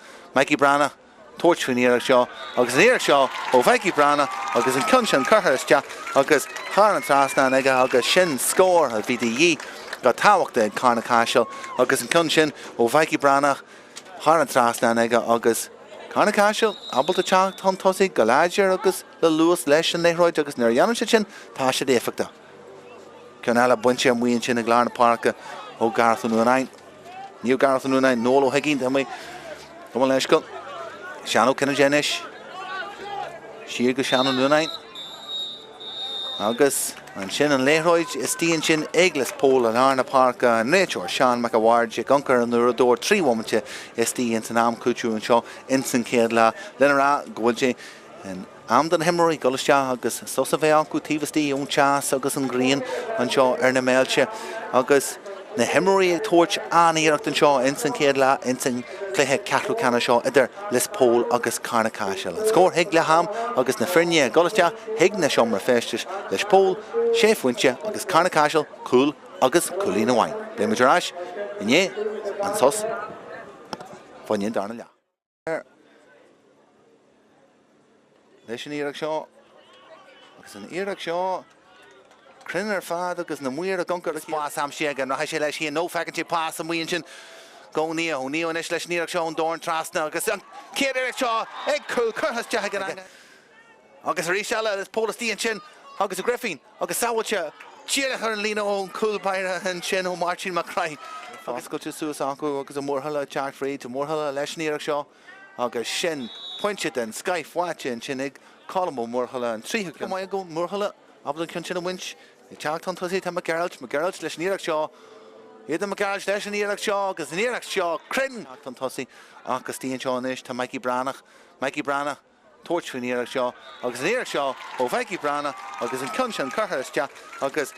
toirt faoin iarach seo agus an iarach seo ó Mikey Brannach agus an cun sin curtha agus thar an trasna aige agus sin scór a bhí dhí go táhachta ag Cárna Caiseal agus an cun sin ó Mikey Brannach thar an trasna aige agus Cárna Caiseal abalta teach an tosaí go láidir agus le Lios leis an néróid agus nuair dhéanam sin tá sé défachta. Ceann eile buinte an muon sin a glána parca ó Gareth an Unain. Níl Gareth an Unain nóla ó higinn tá mé go leis go. Seanú cinna déis. Siar go seanú an Unain. Agus an sin an léróid is tíon sin Iglis Póil an arna parca an réiteoir Sean McAward guncar an nuaradóir tríhhaimte is tíon san am cúteú an seo in san céad le lenará gohfuil an am den himmorí goiste agus sosa bheith acu tíhastí ón teas agus an gríon an seo ar na Méilte agus na himmorí ag toirt aníireacht an seo in san céad le in san cluiche ceathrú cena seo idir Lios Póil agus Cárna Caiseal. An scór hiag le ham agus na firne goiste hiag na seomra féistis Lios Póil, sé fuinte agus Cárna Caiseal cúil agus cúlín amháin. Déimiid arás inné an sos fanne darna le. Leis an iarach seo agus an iarach seo crinnar fad agus na muir a guncar pás am siaga nó sé leis hí nó fecintí pás a muon sin gcónío ó nío inis leis níarach seo an dóin trasna agus an céad iarach seo ag cúil churthas deach an aige. Agus a rí seile is pólastíon sin agus a Griffin agus saoilte tíirech ar an lína ón cúlpaire an sin ó Máirtín Macraith. Agus go tú suas acu agus a mórthaile teach fríd a mórthaile leis níarach seo agus sin pointe den scaith bhaite sin ag colmó mórthaile an tríthe go mbeidh go mórthaile ablan cinn sin a winch i teach an tosaí tá Gaeltachta leis níarach seo iad an Gaeltachta leis an níarach seo agus an níarach seo crin an tosaí agus tíon seo inis tá Mikey Brannach toirt faoin níarach seo agus an níarach seo ó Mikey Brannach agus an cun sin curtha agus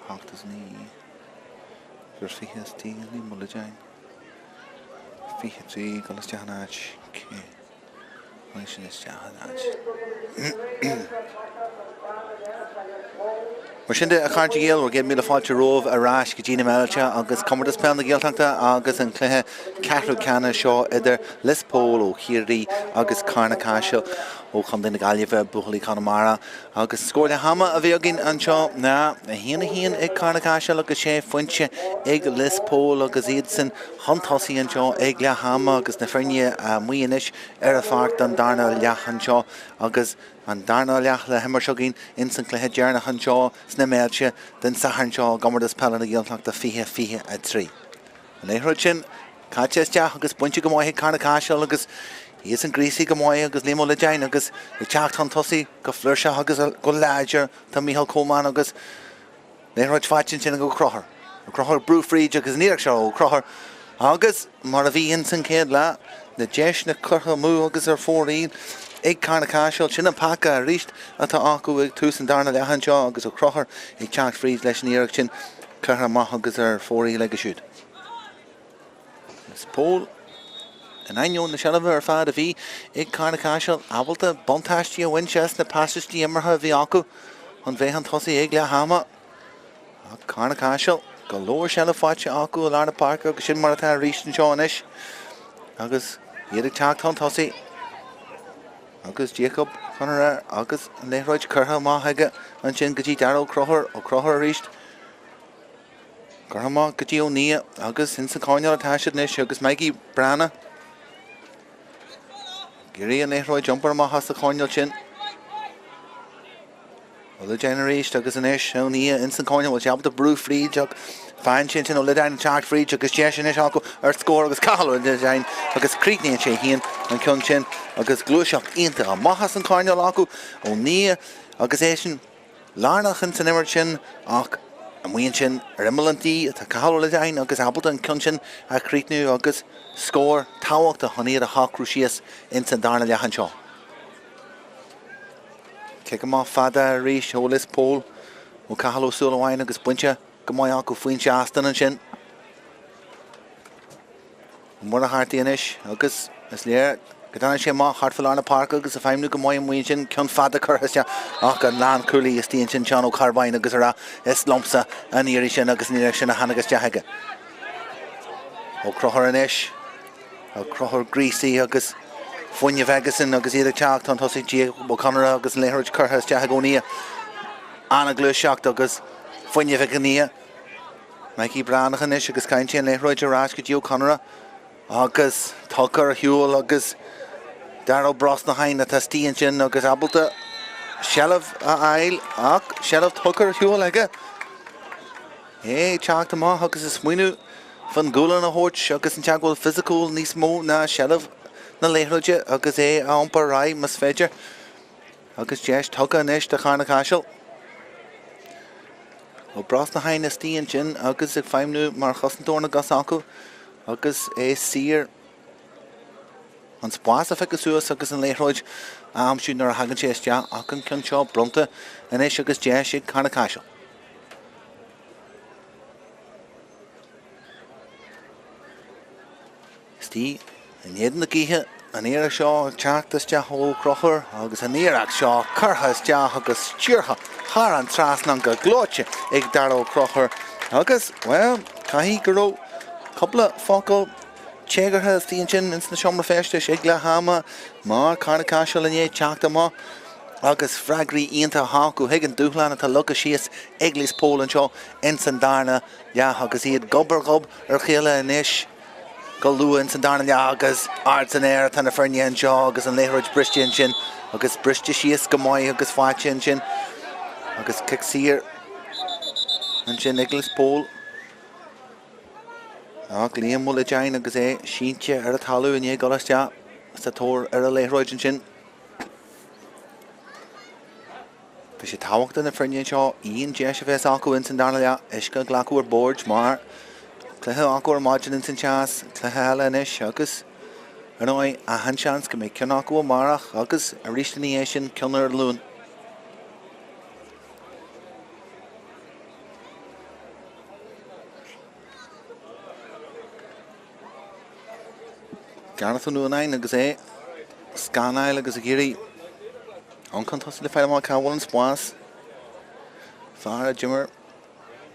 Páchtas ní gur fiche tí ní mulla dein. Fiche trí golas dehannáid cé. Mai sin is dehannáid. Mar sin a Chairde Gael gé míle fáilte rómh a rás go dtíine Méilte agus Comórtas Peile na Gaeltachta agus an cluthe ceathrú ceanna seo idir Lios Póil ó Chiardaí agus Cárna Caiseal ó Chumdén na Gaillimhe buachaillí Conamara agus scóir le hama a bhí agin anseo ná a híana ag Cárna Caiseal agus sé foiinte ag Lios Póil agus iad san hontásaí anseo ag le hama agus na firne muoinis ar a fart an darna leach anseo agus an darna leach le himar seogin in san cluthe dearna anseo sna Méilte den Sathairn seo Comórtas Peile na Gaeltachta fiche a trí. An éthróid sin caite isteach agus buinte go maithe Cárna Caiseal agus is an grísaí go maithe agus límó le dein agus i teacht an tosaí go flúirse agus go láidir tá Mícheál Comán agus éthróid faitin sin go crothair. Crothair brúfríd agus níreach seo ó crothair agus mar a bhí in san céad le na deis na clutha mú agus ar fóraí ag Cárna Caiseal sin an pacha a ríist atá acu ag tús an darna leathan seo agus ó crothair ag teacht fríd leis níreach sin clutha maith agus ar fóraí le go siúd. Póil an aineón na seilbh ar fad a bhí ag Cárna Caiseal ábalta bontáistí a winchest na pasistí imartha a bhí acu an bheith an tosaí ag le hama a Cárna Caiseal go leor seilbh fáilte acu a lána parca agus sin mar atá ríist an seo inis agus iad ag teacht an tosaí agus Jacob chunar agus an léithróid curtha maithaige an sin go dtí daró crothair ó crothair ríist curtha má go dtí ó ní agus sin sa cáineáil atá siad níos agus Maggie Brana Giri an léithróid jumpar má has sa cáineáil sin Ola Generation agus an isis ó ní in san cáineáil bhil teabhad a brú fríd ag fáin sin ó ledain teacht fríd agus deis sin is acu ar scór agus cahalú ledain agus críicníonn sé híon an ceann sin agus glúiseach ionta a maithas an cáineáil acu ó ní agus é sin lárnach in san imirt sin ach a muon sin ar imimlantí atá cahalú ledain agus ábalta an ceann sin a críicniú agus scór táhacht a choníad a hacrú síos in san darna leathan seo. Cice má fada ríis ó Lios Póil ó cahalú súla bhain agus buinte go maiid acu faoin seastan an sin. Mór a háirtaí inis agus is léir go dána sé má hartfáilna parca agus a feimnú go maiid muon sin ceann fada chuthaiste ach an lán cúlaí is tíon sin teann ó Carbáin agus ará is lomsa an íri sin agus níreach sin a hanagus detheige. Ó crothair inis ó crothair grísaí agus foiine bhegasin agus iad ag teacht an tosaí Jacob Conall agus an léithróid curthas detheige ó ní anna glúiseacht agus foiine bheganí Maggie Brana inis agus cainte an léithróid arás go dtí ó Conall agus tuchar a hiúil agus daró bros na hain a tastíonn sin agus ábalta seilbh a ail ach seilbh tuchar a hiúil aige. É teacht amach agus is smuoinú fan gúlan a thuirt agus an teagháil physical níos mó na seilbh na léithróide agus é a iompar ráid mas féidir agus deis tucha inis de Cárna Caiseal. Ó bros na hain is tíonn sin agus ag feimnú mar chosantóir na gas acu agus é sír an spás a feice suas agus an léithróid amsú nar a hagann sé iste ach an ceann seo brunta inis agus deis ag Cárna Caiseal. Stí in éan na gíthe an éire seo ag teachtas de ó crothair agus an éireach seo curthas de agus tíortha thar an trasna go glóite ag daró crothair agus well caithí go raibh coppla focail téagartha tíonn sin ins na seomra féistis ag le hama mar Cárna Caiseal in é teachta má agus freigraí ionanta hácu hiag an dúchleanna tá lucha síos ag Lios Póil anseo in san darna agus iad gobar gob ar chéile inis go lua in san darna agus art an air tan na firne anseo agus an léithróid bristeann sin agus briste síos go maiid agus fáitin sin agus Caiseal an sin ag Lios Póil ach líon mula dein agus é sínte ar a talú in é golasté sa tóir ar a léithróid an sin. Bhí sé táhacht na firne seo íon deis a bheits acu in san darna le isce ghlacu ar board mar cluthe acu ar maidin in san teas cluthe eile inis agus ar nóid a hanseans go méid ceann acu marach agus a ríiste ní é sin ceann ar lún. Garnathan Nuanain agus é Scannail agus a Giri Uncontossed le File Cawal and Spas Fara Jimmer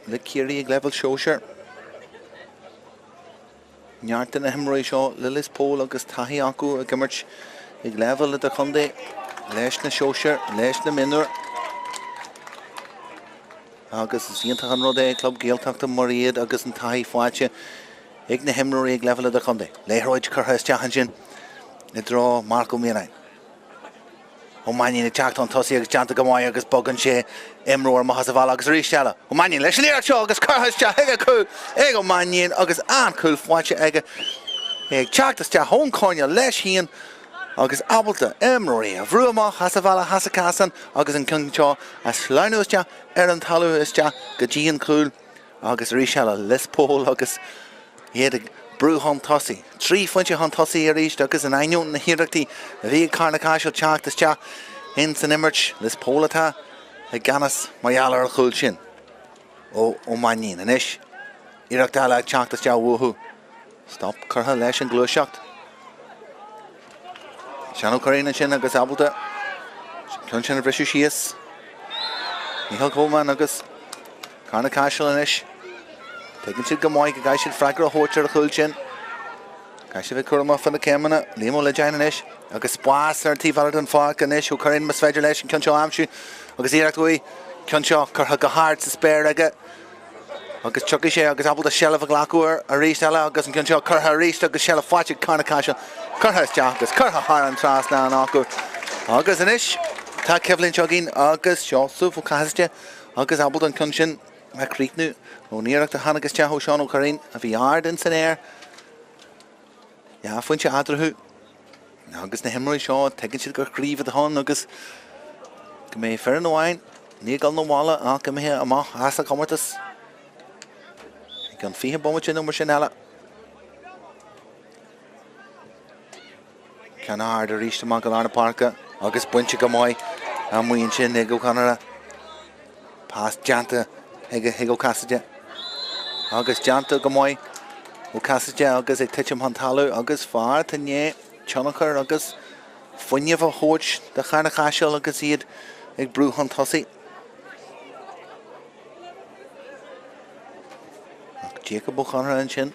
Le Kiri ag level Sóisear Neartan a Himroy Shaw Lilis Póil agus Tahi Acu a Gimmert ag level le Conde leis na Sóisear leis na Minor agus Ziantachan Rodé Club Gaeltachta Moriad agus an Tahi Fáilte ag na Himroy ag level le Conde Leithroid Curthas Jahanjin le draw Marco Mirain O Máirtín ag teacht an tosaí agus Janta Gamáid agus bogan sé imróir Mahasaval agus Rísteala. O Máirtín leis an seo agus Curthas te ag cú ag O Máirtín agus an cúil fáilte ag teachtas te hón cóine leis híon agus abalta imróí a bhrúama Hasavala Hasacasan agus an cungteo a sláinúiste ar an talúiste go díon cúil agus Rísteala lis Póil agus iad Brú tosaí. Trí fuinte tosaí ar ríist agus an ainiún na hiireachtaí a bhí Cárna Caiseal teachtas te in san imirt lis Póil atá ag ganas maialar a chúil sin. O Máirtín inis iireachtála ag teachtas te wúthú. Stop curtha leis an glúiseacht. Seanú Corinna sin agus abalta. Clún sin a bhrisú síos. Níhall Coleman agus Cárna Caiseal inis. Taken siad Gamáid go gaiisiad freigra a hóirtear a chúil sin. Gaiisiad bheith curma fan na céimena, límó le dean inis. Agus spás ar tíbhar an fág inis, ó Corinna mas féidir leis an cionseo amsú. Agus iireachtaí cionseo curtha go háart sa spéir aige. Agus tugaí sé agus abalta sealamh a ghlacuair a ríist eile agus an cionseo curtha a ríist agus sealamh fáilte Cárna Caiseal. Curtha is teach agus curtha thar an trás ná an acu. Agus inis, tá ceflinn teagín agus seosú ó caiiste agus abalta an cion me críicnú. O níireacht a hanagus te ho Seán ó Corinne a bhí ard in san air. Ja, fuinte adrathú. Agus na himróí seo tegann siad gur críomh a hon agus go mé fear an bhhain, ní gal nó mála ach go mé amach as a Comórtas. Ag an fiche bommite nó mar sin eile. Ceanna ard a ríiste amach go lána parca agus buinte go máid a muoin sin ag ó Conall. Pás Janta ag ó Caiseal. Agus Janta Gamáid ó Caiseal agus ag tiitim an talú agus fear tá né teannachar agus fuinneamh a hóid de Cárna Caiseal agus iad ag brú an tosaí. Jacob ó Conall an sin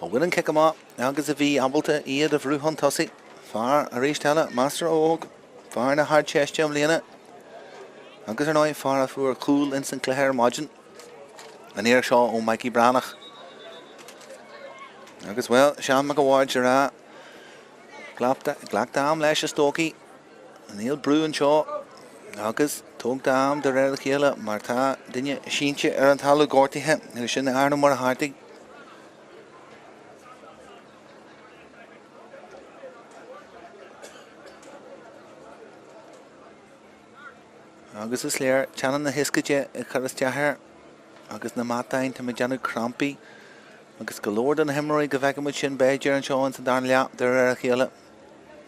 a bhuian cic amach agus a bhí abalta iad a bhrú an tosaí. Fear a ríist eile Master óg fear na hard cheste am líana. Agus ar náid fear a fuair cúil in san Cléir Máidin. An éir seo ó Mikey Bránach. Agus well, Sean me go bhhaid rá ghlaachta am leis a stócaí. An íal brú an seo agus tógta am de réir chéile mar tá duine síinte ar an talú górtaithe ar sin na airnú mar a háirtaigh. Agus is léir teanna na hiscaide i churas Sathairn agus na mátain tá deanú crampaí agus go leor an himróí go bhfeicemuid sin béidir an seoin sa darn leap de réir chéile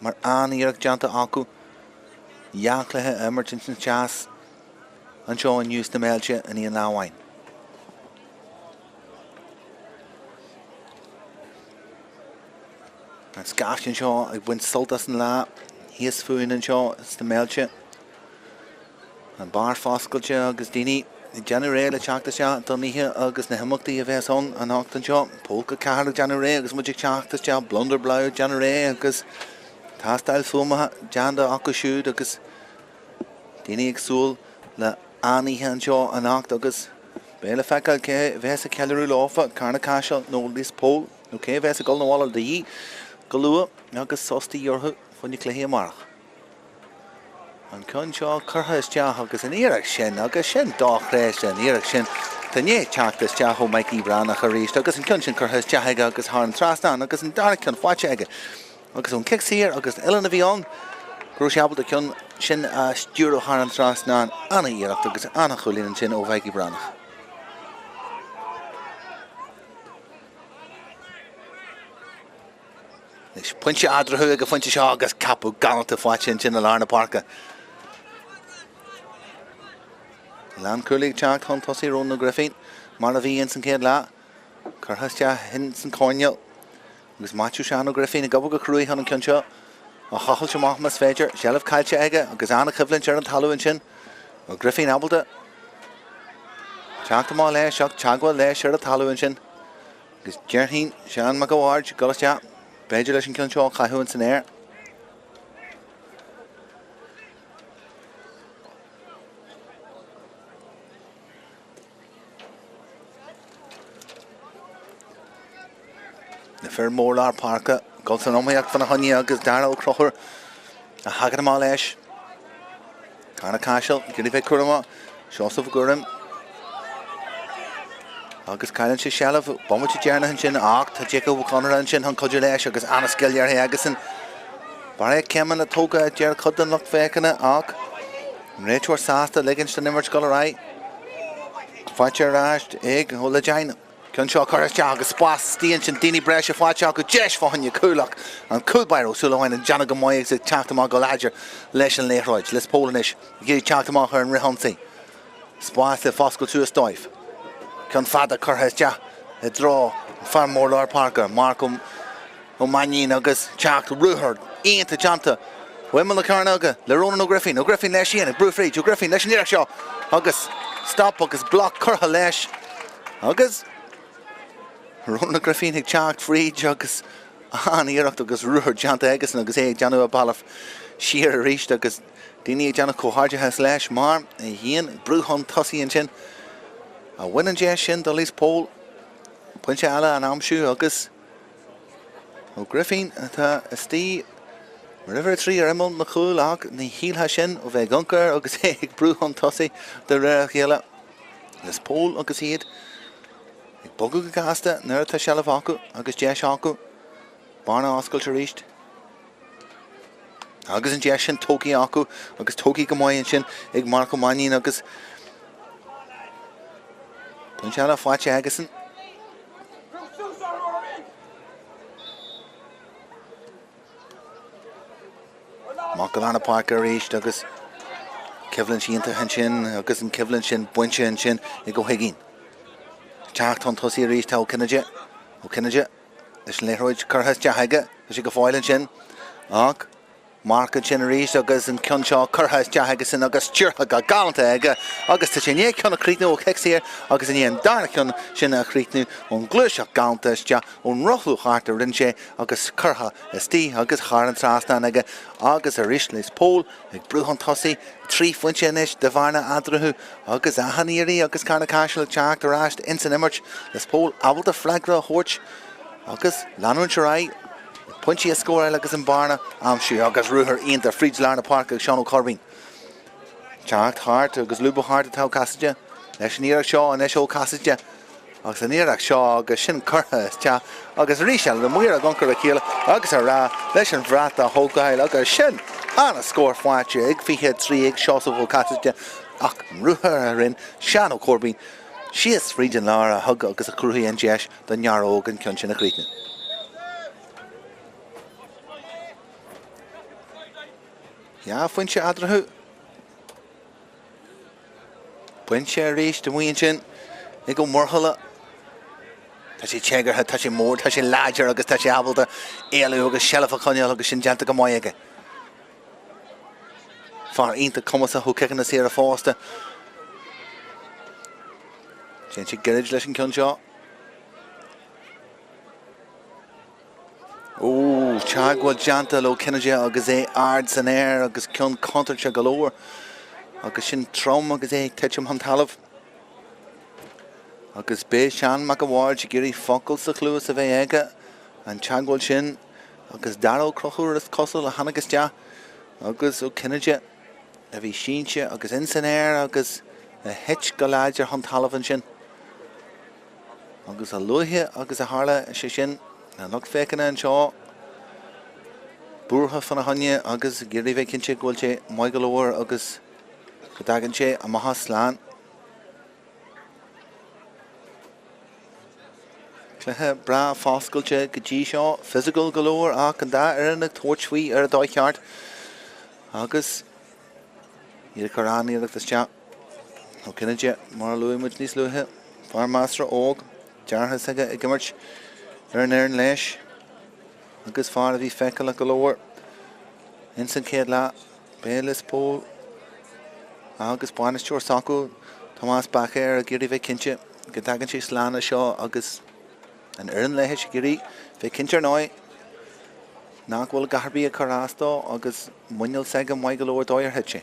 mar aníireach Janta acu Iachlathe emergency chas an seoin níos na Méilte in íon láhhain. An scafin seo ag buint soltas an lá híos fuin an seo is na Méilte. An bar foscailte agus daoine i January le teachtas te doníthe agus na himachtaí a bheits an achtan seo Pólca Cahar January agus muidir teachtas te blunderblau January agus tástail fumathe Janda acu siúd agus daoine ag súil le aníthe an seo an acht agus béle feicáil cé bheits a ceilirú láfa Cárna Caiseal nó Lios Póil nó cé bheits a gol na bháil daí go lua agus sostaí orthu fuinne cléthe marach. An cún seo curtha is teach agus an iireach sin agus sin dáchréis an iireach sin tá né teachtas teach ó Mikey Bránach a ríist agus an cún sin curtha is teach aige agus thar an trasán agus an dar cún fáilte aige agus an Caiseal agus Ilan a bhí an grú seabal de cún sin a stúr ó thar an trasán anna iireacht agus anna chulíonn sin ó Mikey Bránach. Is puinte adrathú ag a fuinte seo agus capú galanta fáilte sin na lárna parca. Lan cúlaigh teach chun tosaí rón na Griffin mar a bhí in san céad lá. Curthas te hin san cóineal agus Matthew Sean Griffin go go cruí han an seo a chachal se Mohammas féidir Shelf Cailte aige agus anna chiflinn ar an talúin sin ó Griffin abalta Teachta má leis seach teagháil leis ar a talúin sin agus Gerhín Sean McGuard golastea beidir leis an seo chaithúin san air na fair Mórlar Parka Gulsan Omayak van a honey agus Darrell Crocher a Hagan má leis Cárna Caiseal gyrru fe curama Siosaf Gurim agus Cailan se Shelf bomba te Jarna han sin ach ta Jacob Conall an sin han codir leis agus Anna Skilliar he agasin Barra Keman a toga Jar Cuddan look fekana ach Mrétuar Sasta Liggins the Nimmer's Golarai Fatcher Rashed Egg Hola Jaina Cnseo choras agus spás stíon sin daoine breis a fáilte go deis fáinne coolach an coolbair ó súlaháin an Jana go maiag sa teachtamá go láidir leis an léithráid les Pólanis gé teachtamá chu an rihansaí spás le foscail tú a stoif Cn fada chutha te I drá far Mórlar Parka Markham ó Manín agus teacht ruúthir íonta janta Wimmal na Cárna aga le Ronan ó Griffin leis íana brúfríd ó Griffin leis an iarach seo agus stop agus block chutha leis agus Ronan Griffin hig teacht fríd agus an iarach agus ruúthir janta agus agus é Janu a balaf siar a ríist agus daoine Jana cóharde has leis mar a híon brúthon tosaí an sin a winnan de sin do lís Póil Pointe eile an amsú agus ó Griffin atá istí river trí ar imil na chúil ach na híaltha sin ó bheith guncar agus é ag brúthon tosaí de réir chéile lís Póil agus iad ag bogu go gasta nuair tá Shelf acu agus deis acu barna oscailte ríist agus an deis sin tógaí acu agus tógaí go maion sin ag Marco Manín agus Pointe eile fáilte agasan Macalana Parker ríist agus Kevlin sínta hen sin agus an Kevlin sin buinte an sin I go higgín Teacht an tosaí ríist tá ó Cinneide leis an léithróid churthas de haige leis go fáil an sin ach Mark sin ríist agus an seo churthas de haige sin agus tíortha go galanta aige agus tá sin éag ceanna chríicnú ó Caiseal agus in éon darna ceann sin a chríicnú ón gluiseach galanta iste ón rothú charta rinn sé agus churtha istí agus char an trasna aige agus a ríist lís Póil ag brúthon tosaí trí foiinte inis de bharna adrathú agus ahaníirí agus Cárna Caiseal teacht a ráist in san imirt lís Póil abalta flagra a thuirt agus leanúin se raid Pointe a scóir agus an barna amsú agus ruúthir íonta Frídlarna Park ag Sean O'Corbin. Teacht hart agus luba hart atá casaide leis an iarach seo an éisio casaide agus an iarach seo agus sin chutha te agus ríseal le muir a guncar a chéile agus a rá leis an bhreata a thógáil agus sin anna scóir fáilte ag fiche trí ag seosamh ó casaide ach ruúthir a rinn Sean O'Corbin sios Frídin lára thug agus a cruúthaí an deis don nearóg an cion sin a chríicne. Ja, Pointe adrathú Pointe ríist do muon sin I go mórthala tá sé teagartha tá sé mór tá sé láidir agus tá sé abalta éalú agus Shelf a chuineáil agus sin deanta go maiige far ionta cumas a thucechan na séar a fásta sin sé girid leis an cion seo Ó, teagháil deanta le Cinneide agus é ard san air agus cion contailte galóir agus sin trom agus é teitm an talamh agus bé Sean McGuard gurí focail sa chlúas a bheith aige an teagháil sin agus Darrell Crochúr is cosúil a hanagus de agus ó Cinneide a bhí síinte agus in san air agus a het go láidir an talamh sin agus a luithe agus a hála sé sin na loch fécanna an seo búrtha fan a hanne agus gurí bheith cinse ghfuil sé mai go leor agus go dagann sé a maithe sláán cluthe bra fáscailte go dtí seo physical go leor ach an dá ar na tuairtfuí ar a dóicheart agus iad chorán iadachtas te ó Cinneide mar luimid níos luithe far meastra óg dearthas aige I gimmert ar an air leis agus far a bhí feicil a go leor. Insan céad lá, Bélis Póil, agus Báinisteoir Sacú, Tomás Bachar a géirí bheith cinse, go dagan sí slána seo agus an oireann leithe géirí, bheith cinse ar nói, nach bhfuil garbí a carrastá agus muinneil seg an mhaid go leor dóir heitse.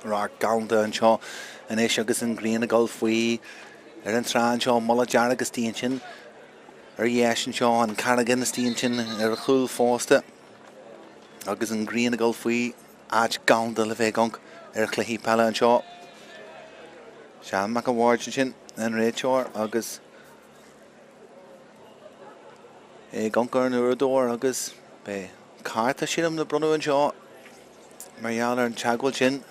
Rá galda an seo an éis agus an gríon a gáil faoi ar an trán seo mula dear agus tíon sin ar dhéis an seo an carnagan na tíon sin ar a chúil fásta agus an gríon a gáil faoi áit galda le bheith gang ar chluhí peile an seo. Sean mac an bhhaird sin an réiteoir agus é gangar an uadóir agus be carta siadam na brunú an seo margheall ar an teagháil sin.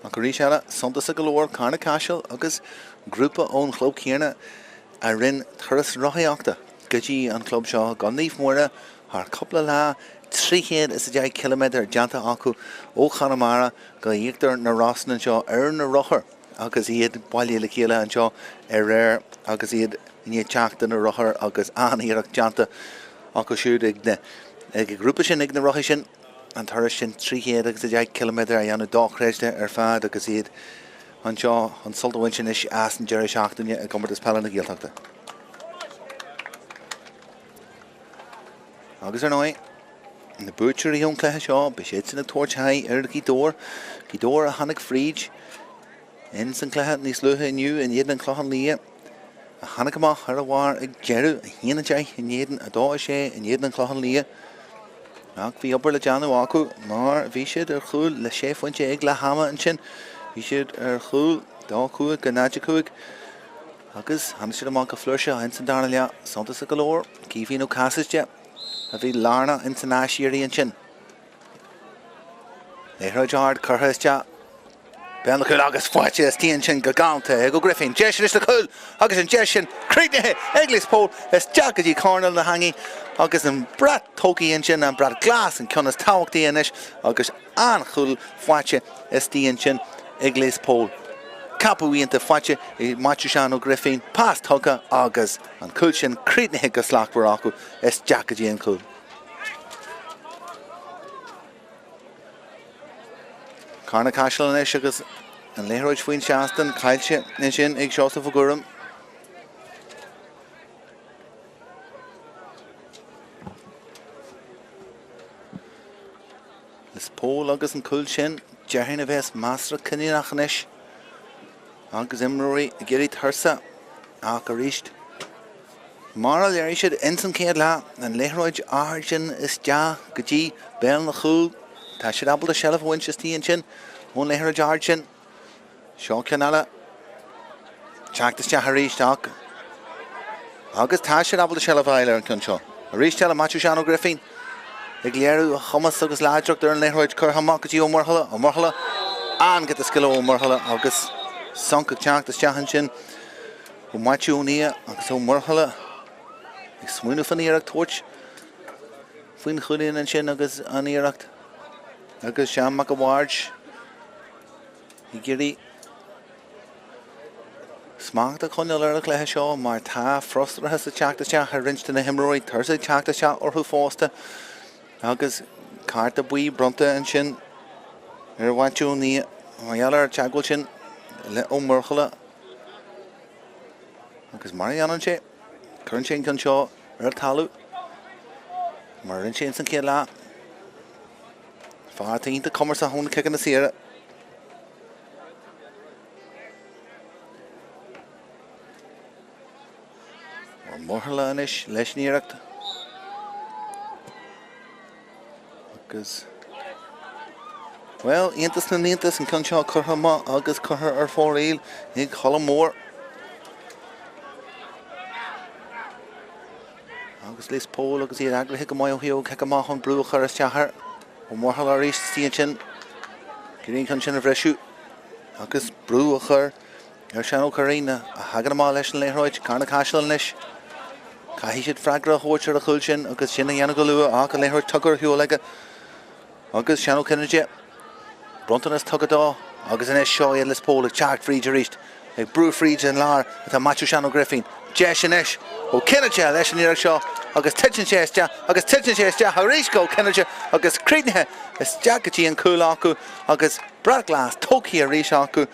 Mac rí seala suntas a golóir Cárna Caiseal agus grúpa ón chlub chéarna a rinn thuras rothaíochta gotí an chlub seo gan níomh móra thar coppla lá 310 km deanta acu ó Chonamara go Íochtar na Rosann seo ar na rochar agus iad bailí le chéile an seo ar réir agus iad Gaeltachta na rochar agus aníireach deanta acu siúd ag grúpa sin ag na rochaí sin an thuras sin 310 km a dhéanú dáchréiste ar fad agus iad an seo an soldahain sin is as an deir seachtaine a Comórtas Peile na Gaeltachta. Agus ar nói na búteir íon cléthe seo be siad sin na tuairthaid ar cídór a Hannig Fríd in san cléthe níos luthe inniu in iad an chlochan lia a Hannig amach ar a bhhar ag jeú a híana deich in iad a dá sé in iad an chlochan lia. Ach bhí obair le deanú acu mar bhí siad ar chúil le sé foiinte ag le hama an sin bhí siad ar chúil dá cuaig go náide cuaig agus hanas siad amach go fluirse a san darna lea santas a golóir cíhíonú casaiste a bhí lárna in san náisiíirí an sin. Éthráid churthaiste ben le chuil agus foiite is tíon sin go gánta ag go Griffin deisian is le chuil agus an deisian críitnithe Eaglis Póil is deagadtí Conall na hangi agus an brat tógaí an sin an brat glas an ceannas táhachtaí inis agus an chuil foiite is tíon sin Eaglis Póil. Capúíonnta foiite I Máirtín ó Griffin pás tuga agus an cúil sin críitnithe go slachbar acu is deagadtí an cúil. Cárna Caiseal an éis agus an léthróid faoin seastan caiilte na sin ag seosta fagúram. Is Póil agus an cúil sin dearthain a bheits meastra cinneach anis agus imróí a géirí thursa ach a ríist. Mar a léirí siad in san céad lá an léthróid áthar sin is deach go dtí béal na chúil tá siad abal a sealamh bhain tíon sin ón léthróid áthar sin seo ceanala teachtaiste a ríist ach agus tá siad abal a sealamh eile an chun seo. A ríist teala Máirtín ó Griffin ag léirú a chumas agus láideach ar an léthróid churthamach go dtí ó mórthala an get a sciile ó mórthala agus sanca teachtaiste an sin ó Máirtín agus ó mórthala ag smuoinú fan íireacht tuairt faoin chuilíonn an sin agus an íireacht agus Sean mac an bhhaird I géirí smacht a Conall ar a cléthe seo mar tá frostrathe sa teachtaiste ar rinste na himróí thusa teachtaiste orthú fásta agus carta buí bronta an sin ar Máirtín margheall ar teagháil sin le ó mórthala agus mar dhéanann sé chuann sé chun seo ar talú mar rinn sé san céad lá fátaínta comar sa honna ceann na siara. Mórthala inis leis níireacht agus well, iontas na níontas an chun seo churthamá agus chutha ar fóréil ag chola mór agus Lios Póil agus iad agrathe go maiú hiú ce go maith an brú chur is teathar ó mórthala ar ríist tíon sin guríonn chun sin a bhreisiú agus brú a chur Sean O'Carina, Hagan Mall Lesh Leroyd, Cárna Caiseal Nish. Caiseal Fragra Horcher Hulchin, August Shinna Yanagulu, Arca Leroyd Tugger, Hulega, August Sean O'Kennedy, Bruntonis Tuggado, August Nish Shaw, Endless Póil, Chart Fried Reached, a Brew Fried and Lar, with a Machu Shannon Griffin, Jesh and Nish, O'Kennedy, Lesh and Eric Shaw, August Titchin Chester, August Titchin Chester, Harishko, Kennedy, August Creedne, it's Jackachi and Kulaku, August Bradglass, Toki, Rishaku.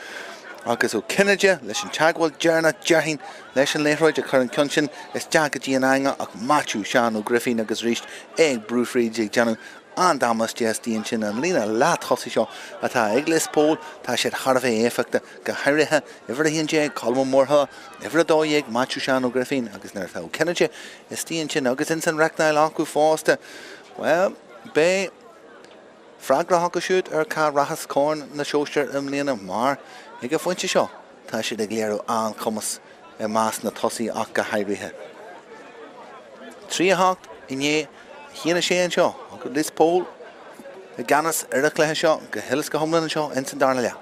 Agus O'Kennedy, leis an Chagwal, Jarna, Jarhin, leis an Leroyd, a current Kunchin, is Jackachi and Anga, ach Machu Shannon Griffin, agus reached, egg brew free jig Janu, and Damas Jesty and Chin and Lena Lat Hossishaw, at a eggless pole, Tashet Harvey effect, Gahariha, every hin jeg, Colmo Morha, every doyeg, Machu Shannon Griffin, agus Nerth O'Kennedy, is Dean Chin, agus Inson Racknile Aku Foster. Well, Bay Fragra Hockashoot, Car Rahas Corn, the Sóisear, Lena Mar. I go find you show. Tashi de Glero an Comas a mass na Tossi Akka Hybrihe. 3 o'clock in ye, Hina Shane show. This Póil, the Gannis Ericlehe show, Gahilska Humlin show, Ensign Darnalia.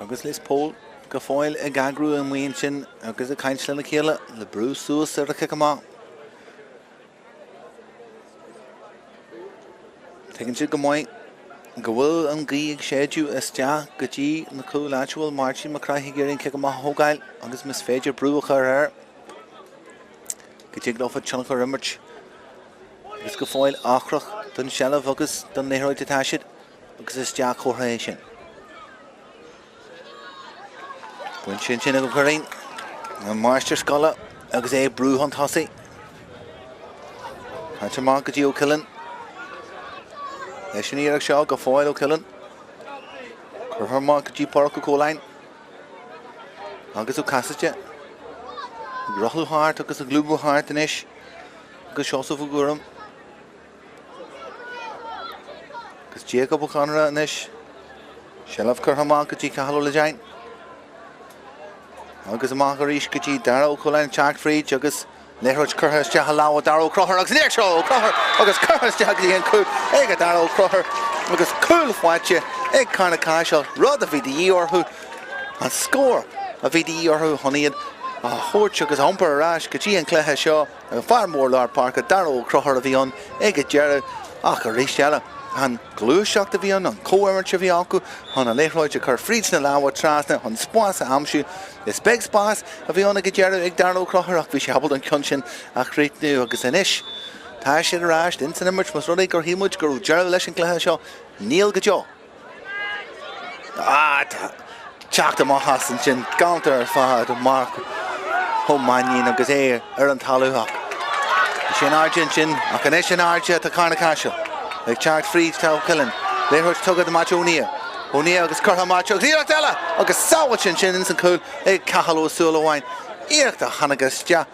Agus Lios Póil go fáil a gagrú an mhaon sin agus a Caiseal na chéile le brú suas ar a cicamá. Tegann siad go mhaith go bhfuil an gaí ag séidú isteach go dtí na cúláitiúil Máirtín mar craithí géirín cicamá thógáil agus mis féidir brúach ar air. Go dtí glofa teannach ar imirt. Agus go fáil achrach don sealamh agus don Leroyd atá siad agus isteach chomhtha é sin. When Chin Chin go Corinne, and Master Scholar, agus a brew on Tossi. Hunter Market O'Killen. Eshin Eric Shaw, go foil O'Killen. Her Market G Park Coline. Agus O'Cassage. Rohlu Heart, agus a Glubu Heart and Ish. Agus Shosso Fugurum. Agus Jacob O'Connor and Ish. Shell of Kerha Market G Cahalo Lejain. Agus Margarish Gaji, Darrow Coline, Chart Fried, Agus Leroyd Curhers, Jahalawa, Darrow Croher, Agus Near Show, Croher, Agus Curhers, Jaggy and Cool, Egg Darrow Croher, Agus Cool Watcher, Egg Cárna Caiseal, Rod of VDE or who, and score of VDE or who, honey, and a Horch, Agus Humper, Rash, Gaji and Clehe Shaw, and far more Lord Parker, Darrow Croher of Vion, Egg Jarrett, Acharish Yella. And glue shock the Vion on co-emerge of Yaku on a Leroyd Cur Frieds na Lawa Trasna on Spas Amshu, the Speg Spas of Viona Gajero, Igdarno Croher, Fish Habbled and Kunchin, Achrit New Augustinish, Tashin Rash, Inson Emerge, Musrodik or Himuch, Guru Gerald Leshin Clahashaw, Neil Gajo. Chakta Mahas and Chin, Counter Fahad, Mark, Homani, Gazay, Aaron Taluhak. Shin Argentine, Akaneshin Arja to Cárna Caiseal. Like Chart Fried to Killen, Leroyd Tugger the match O'Neill, Agus Curha Macho, Íochtar, Agus Sawachin Chins and Cool, Egg Cahalo Sula Wine, Íochtar Hanagas Ja,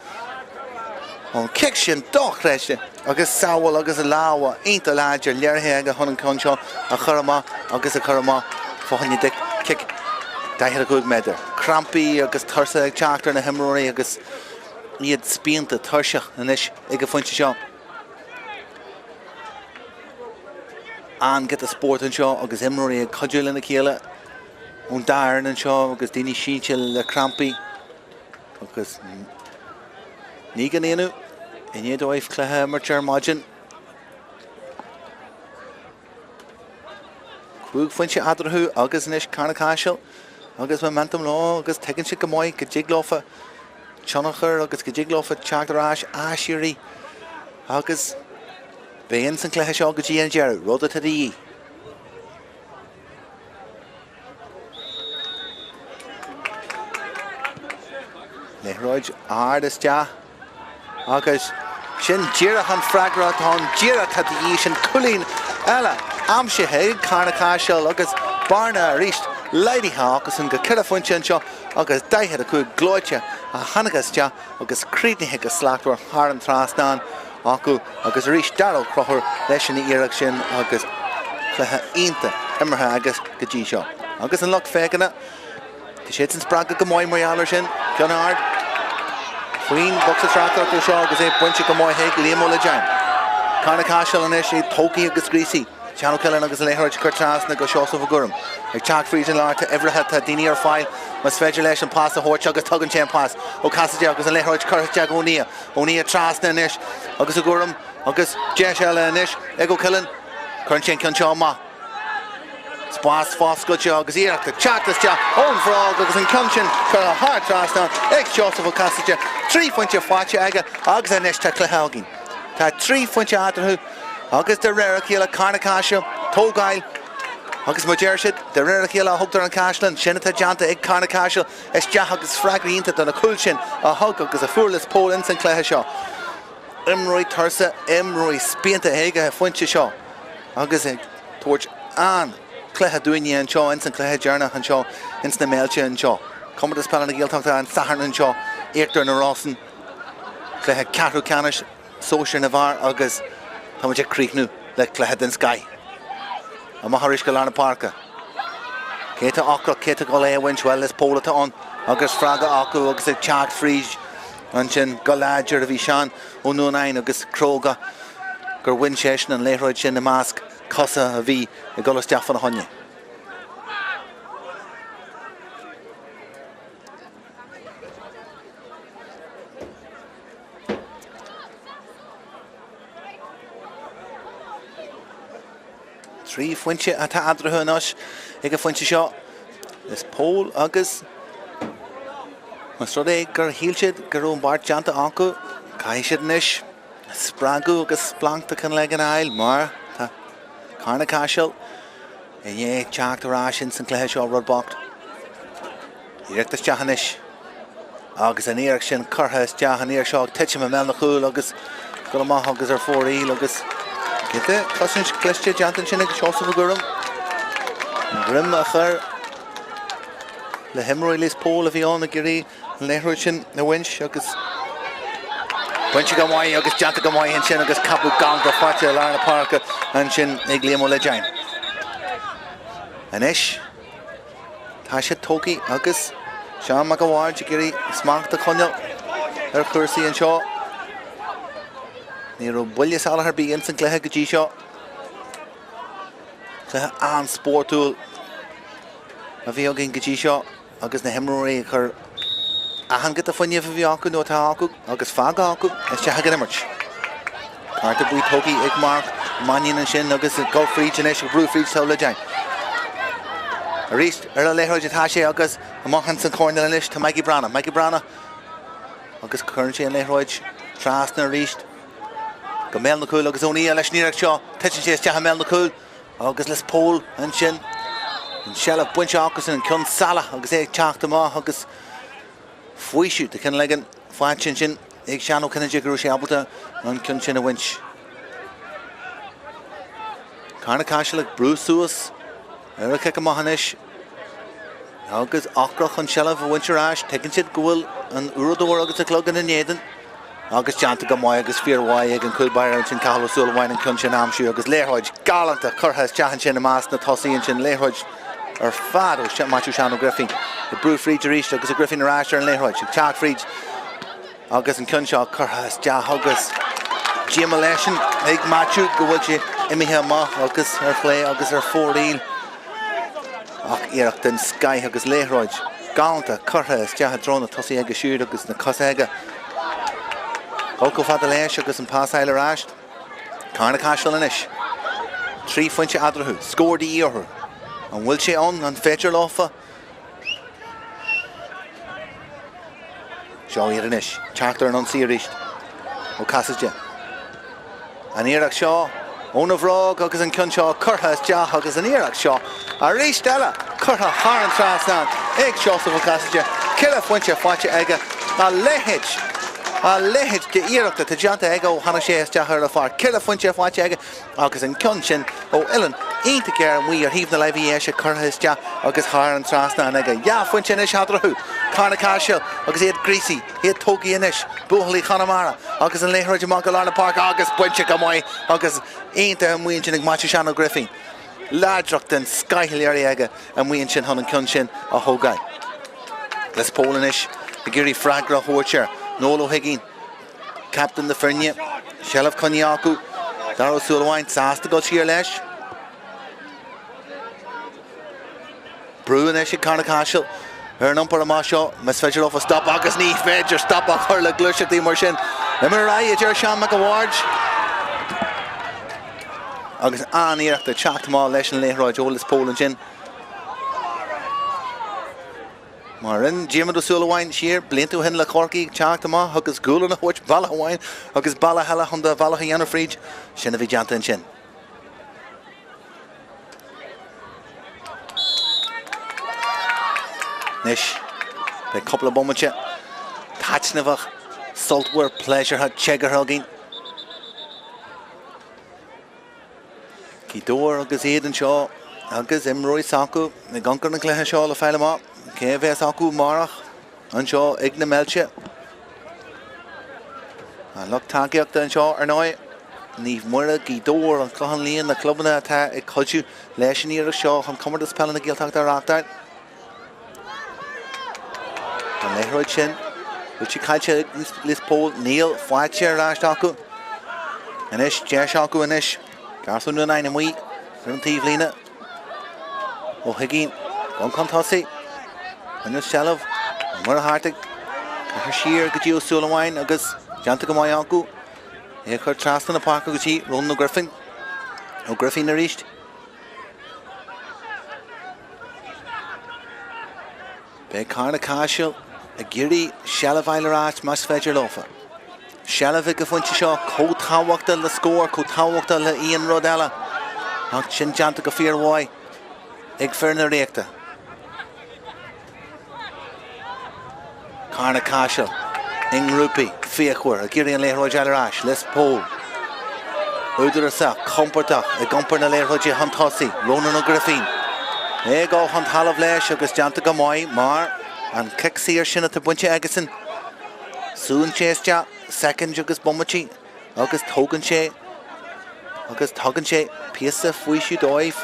on Kickshin, Dochresh, Agus Sawal, Agus Lawa, Ain't a Larger, Lerhega, Hunan Concho, a Curama, Agus a Curama, for Honey Dick, Kick, they had a good medder. Crampy, Agus Tursa, Tráchtaire, and a Hemorrhoid, Agus he had spent the Tursha, and this, Egg a Funch shop. And get the Spórt and Shaw, Agus Emery, a Cudgel in the Caiseal, Darn and Shaw, Agus Dini Sheechel, the Crampy, Agus Niganinu, and yet wife Clehe Mercher Margin. Quug Funch Adrahu, Agus Nish Cárna Caiseal, Agus Momentum Law, Agus Tegan Shikamoy, Gajiglofa, Chonacher, Agus Gajiglofa, Chagdarash, Ashiri, Agus. Bains and Clehe Gaji and Jerry, Rhoda to the E. Leroyd Ardis Ja. Agus Shin Jirahan Fragrat on Jira to the E. Shin Culleen Ella Amshehe, Cárna Caiseal, Agus Barna reached Lady Hawkes and Gakilla Funch and Shaw, Agus Daihead a Cool Gloitcha, a Hanagas Ja, Agus Creedney Hick a Slackwer, Haran Trasnan. Agus reached Darrow Croher, Leshin Ericsson, Agus chluthe ionta imirthe agus go dtí seo. Agus an lucht féganna, tá sé san sppraga go móid marir sin, Conall. Faoin box a Tráchtaire go seo agus é buinte go móid héag líam le dean. Cárna Caiseal an é tócaí agus grísaí. Sean Killen agus a léthir curtrasna go seos of gurm. Ag teach frísin láta everthe tá daoine ar fáil mas féidir leis an pás a thuirt agus tugann sé an pás ó Caiseal agus a léthir curteag O'Nia. O'Nia trasna inis agus a gurm agus Caiseal inis ag ó Killen chun sin cin seo má. Spás fáscoilte agus Íochtar teachtas ón frág agus an cin sin chur a thar trasna ag seos of Caiseal 3 pointe fáte aige agus inis tá cluthagin. Tá 3 pointe atarthú agus de réir chéile Cárna Caiseal, tógáil agus mar deir siad de réir chéile a thugtar an Caiseal sinna tá deanta ag Cárna Caiseal is deach agus freagraíonnta don na cúil sin a thug agus a fuarlas Póil in san cléthe seo. Imróí tursa, imróí spianta éige a foiinte seo agus ag tuairt an cléthe duine an seo in san cléthe dearna an seo in na Méilte an seo. Comórtas Peile na Gaeltachta an Sathairn an seo, Íochtar na Rosann, cléthe ceathrú canis, Sóisear na bhar agus tá muid ag críichnú le cléthe den Sky. A maithris go lána parca. Céta acra, céta go le winch well is Póil atá an agus fraga acu agus ag teach fríd an sin go láidir a bhí seán ó nuain agus cróga gur win sé sin an léthróid sin na másc cosa a bhí i golas deach fan na honne. Trí foiinte atá adrathe anas ag a foiinte seo is Póil agus mas rud é gur híl siad gur ón bart deanta acu caiisiad inis sppragu agus splankta chun le an ail mar tá Cárna Caiseal i dhé teachtarrá sin san cléthe seo rudbocht. Íochtas teach inis agus an Íoch sin curtha is teach an Íoch seo tiite me mell na chúil agus go amach agus ar fóraí agus Gite, cosint clisте deantain sin agus seos of gurm. Grim a chur le himróí lís Póil a bhí an a gurí an léthróid sin na winch agus buinte go mhaith agus deanta go mhaith an sin agus capú gang go fáte le na parca an sin ag líam le dein. Anis tá sé tócaí agus seán me go bhhair de gurí smacht a Conall ar chuirsaí an seo. Ní ro buile sala ar bíon san cléthe go dtí seo. Cléthe an Spórtúil a bhí agin go dtí seo agus na himróí chur ahan go a foiineh a bhí acu nó tá acu agus fága acu is teach an imirt. Carta buí tógaí ag marc maíon an sin agus go fríd in go brú fríd tá le dein. A ríist ar a léthróid atá sé agus amachchan san cóirna leis tá Maggie Brana agus chuann sé an léthróid trasna ríist. Go mell na cúil agus O'Nia leis níreach seo, teitsin sé teach mell na cúil agus les Póil an sin an sealah buinte agus an cun sala agus é teachta má agus fuaisiú de cin legan fáin sin ag seanú cinna deagú sé abalta an cun sin a winch. Cárna Caiseal ag brúsúas ar a cic amachchanis agus acrach an sealah a winchráis tegann siad gúil an uradóir agus a clogan in éidan agus deanta go mhaith agus fíorhhaid ag an cúilbair an sin cathal súlhhain an cun sin amsú agus léthróid galanta curtha teachan sin na más na tosaíonn sin léthróid ar fad ó matú seanú Griffin. I brú fríd a ríist agus a Griffin aráiste an léthróid ag teach fríd agus an cun seo curtha is deach agus Jim leisin ag matú go bhfuil sé imithe amach agus ar phlé agus ar fóraíl ach Íoch den Sky agus léthróid galanta curtha is deach drona tosaí ag a siúd agus na cosa aige. Go fada leis agus an pásáil aráist. Cárna Caiseal inis. 3 foiinte adrathú, scóir di Íochtar. An bhfuil sé an féidir láfa. Seo iad inis, Tráchtaire an sí ríist ó Caiseal. An Íoch seo, óna bhrág agus an cun seo curtha is deach agus an Íoch seo. A ríist eile, curtha thar an trasán ag seos ó Caiseal. Cile foiinte fáte aige a lehéid. A lehéid go Íochta tá deanta aige ó hana sé isteach ar a far. Cile foiinte fáte aige agus an cun sin ó Ilan ionta cear an mhuí ar híomh na leibhí é sé curtha is deach agus thar an trasna aige. Ja foiinte inis hadrathú. Cárna Caiseal agus iad grísaí, iad tógaí inis, buachailí Conamara agus an léthróid amach go lána parc agus buinte go mhaith agus ionta an mhuíonn sin ag matú seanú Griffin. Ládrochtan Caiseal aige and we in sin han cun sin a hogai. Let's Polinish the Giri Fragra Horcher Nolo Higgin Captain the Fernia Shelf Konyaku Daro Sulwine Sasta go cheer lesh Bruinish Cárna Caiseal her number of Masho Miss Fedger off a stop August knee Fedger stop a Hurla Glushak the Immersion Emirai Jershan McAwarge August Anir the Chactama Lesson Leroy Joel is Poland in Marin Jim do Sulwine sheer Blinto Hen La Corky Chactama Huggis Gulan of which Bala Wine Huggis Bala Hella Honda Vala Hiana Fridge Shinavi Janta and Shin Nish a couple of moments Tatchnevach Saltware Pleasure had Chegger Hugging Kidor August Eden Shaw August Imroy Saku the Gunker and Cleha Shaw the Falama KV Saku Marach and Shaw Igna Melche and look Takiak and Shaw or no Neve Mura Kidor and Clohan Lee and the club in the attack it cut you Lesson near Shaw and Comórtas Peile and the Gaeltachta Tráchtaire and Leroy Chin which you catch this pole Neil Fletcher Rashtaku and Ish Jeshaku and Ish Garson 9 and we Thief Lena O'Higgin Guncontossi and the Shelov Mura Hartig Sheer Gajio Sulawine August Jantagamayanku Íochtar Trastan the Park Gaji Ron no Griffin no Griffin reached Big Cárna Caiseal a Giri Shelov Art Mas Fedger Lofa Shelov a Funchi Shaw Coat Hawakta the score Coat Hawakta la Ian Rodella Hak Chin Jantaka Fear Why Ig Ferner Reacta Cárna Caiseal Ing Rupi Fiachwer a Giri and Leroy Jalarash Les Póil Udrasa Comporta a Gumper na Leroy Hantossi Ronan O'Griffin Ego Hunt Halav Lesh August Jantaka Moy Mar and Caiseal Shin at the Bunch Agason Soon Chase Ja second August Bommachi August Toganshe Piesa Fuishu Doive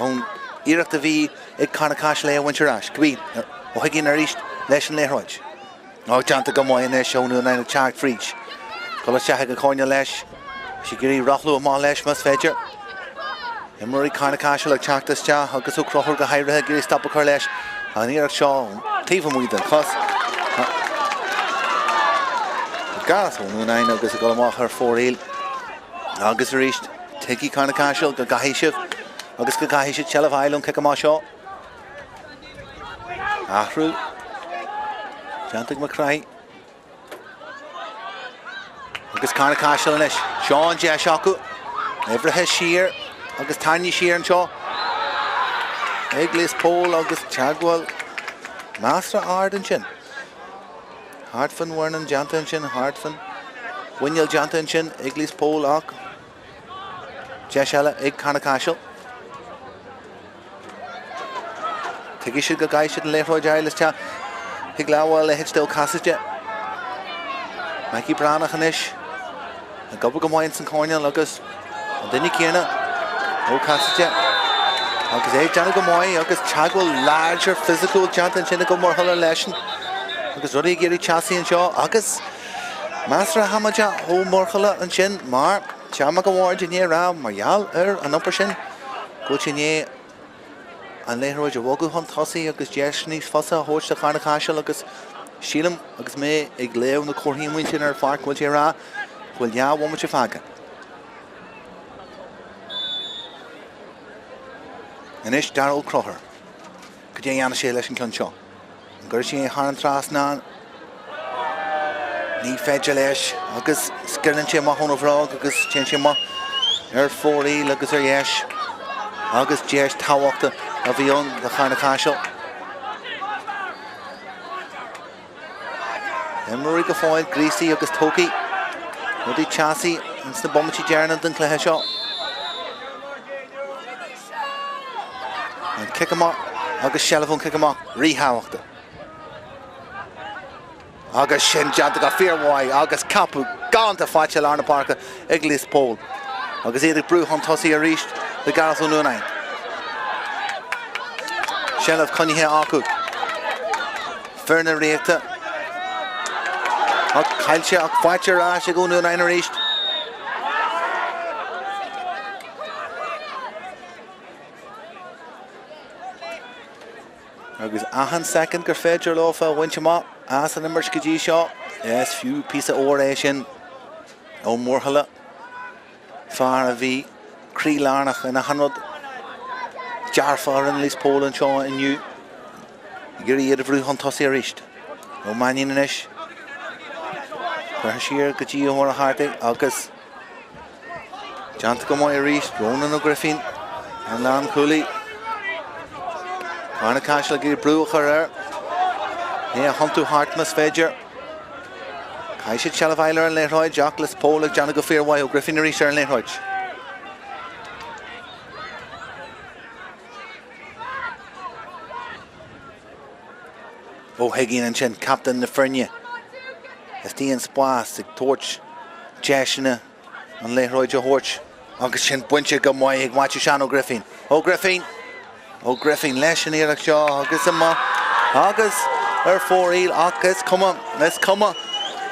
on Iraq the V Ig Cárna Caiseal Wincherash Kbi O'Higgin Arish Lesson Leroy Oh Jantaka Moy in there show no 9 Chart Freach Colashahag Conya Lesh Shigiri Rochlu Ma Lesh Mas Fedger Emery Cárna Caiseal like Cactus Ja August O'Croher Gahaira Giri Stop a Carlesh and Iraq Shaw Tifa with the class Gas on 9 August Golamachar 4 August reached Tiki Cárna Caiseal Gahishiv August Gahishiv Shelov Island Kikamashaw Ahru Jantig McCray August Cárna Caiseal Nish Sean Jeshaku Everett Shear August Tanya Shear and Shaw Eglis Póil August Chagwell Master Ardenchin Hartfin Wernan Jantanchin Hartfin Winyal Jantanchin Eglis Póil Ak Jeshella Ig Cárna Caiseal Tigishid Gaishid and Leroy Giles Cha Higlawal Hitchdale Cassage Mikey Branach and Ish a couple of Moyens and Cornell Lucas and then Kierna O Cassage August A Janet Gomoy August Chagwell larger physical Jantanchin go more Huller Lesson August Ruddy Giri Chassis and Shaw August Master Hamaja Ho Morkhala and Shin Mar Chamaka Award in Ra Mayal and Upper Shin Gochinier and Leroy Jawogu Hunt Hossi August Jeshni Fossa Horse the Cárna Caiseal August Sheelam August May Iglew the Corhim Winch in her Fark will Ra will Ya one much Faga and Ish Darrell Croher could you Yana Shalish and Clonshaw Gershi Haran Trasnan Ni Fedjalesh August Skirnche Mahon of Rog August Chenchima Er 40 Lucas or Yesh August Jesh Tawakta of the young the Cárna Caiseal Emery Foil Greasy August Toki Woody Chassis and the Bommachi Jarnant and Cleheshaw and kick him up August Shelvon kick him up Rehawakta August Shin Jantaga Fear Why August Kapu gone to fight Larna Parker Iglis Póil agus éidir brú an tosaí a ríist le Gareth O'Nunain. Shellah Conithe acu. Ferna réachta. Ach Caiseal ach fáilte rás a O'Nunain a ríist. Agus ahan second gur féidir lofa winse má as an immers go dtí seo. Yes, few piece of óir sin ó Mórthala. Far a bhí Crílárnach in a hanrod dearfar in Lios Póil an seo inniu. Gur iad a bhrú an tosaí a ríist. Ó Máirtín inis. Chuir siar go dtí a háirtaigh agus deanta go mbeidh a ríist. Rosann ó Griffin an lán cúlaí. Cárna Caiseal gur brú chuir. Ní a chontú Hartmas féidir. Caiseal Shellah an léthráid Jack Lios Póil ag deanna go bhFear ó Griffin a ríist ar an léthráid. Ó Higgin an sin captain na Fernne. Is tíon spás ag toirt deisina an léthráid a thuirt. Agus sin buinte go mbeidh ag Máirtín Sean ó Griffin. Ó Griffin. Ó Griffin leis an iarach seo agus ama. Agus ar fóríl agus cuma. Let's cuma.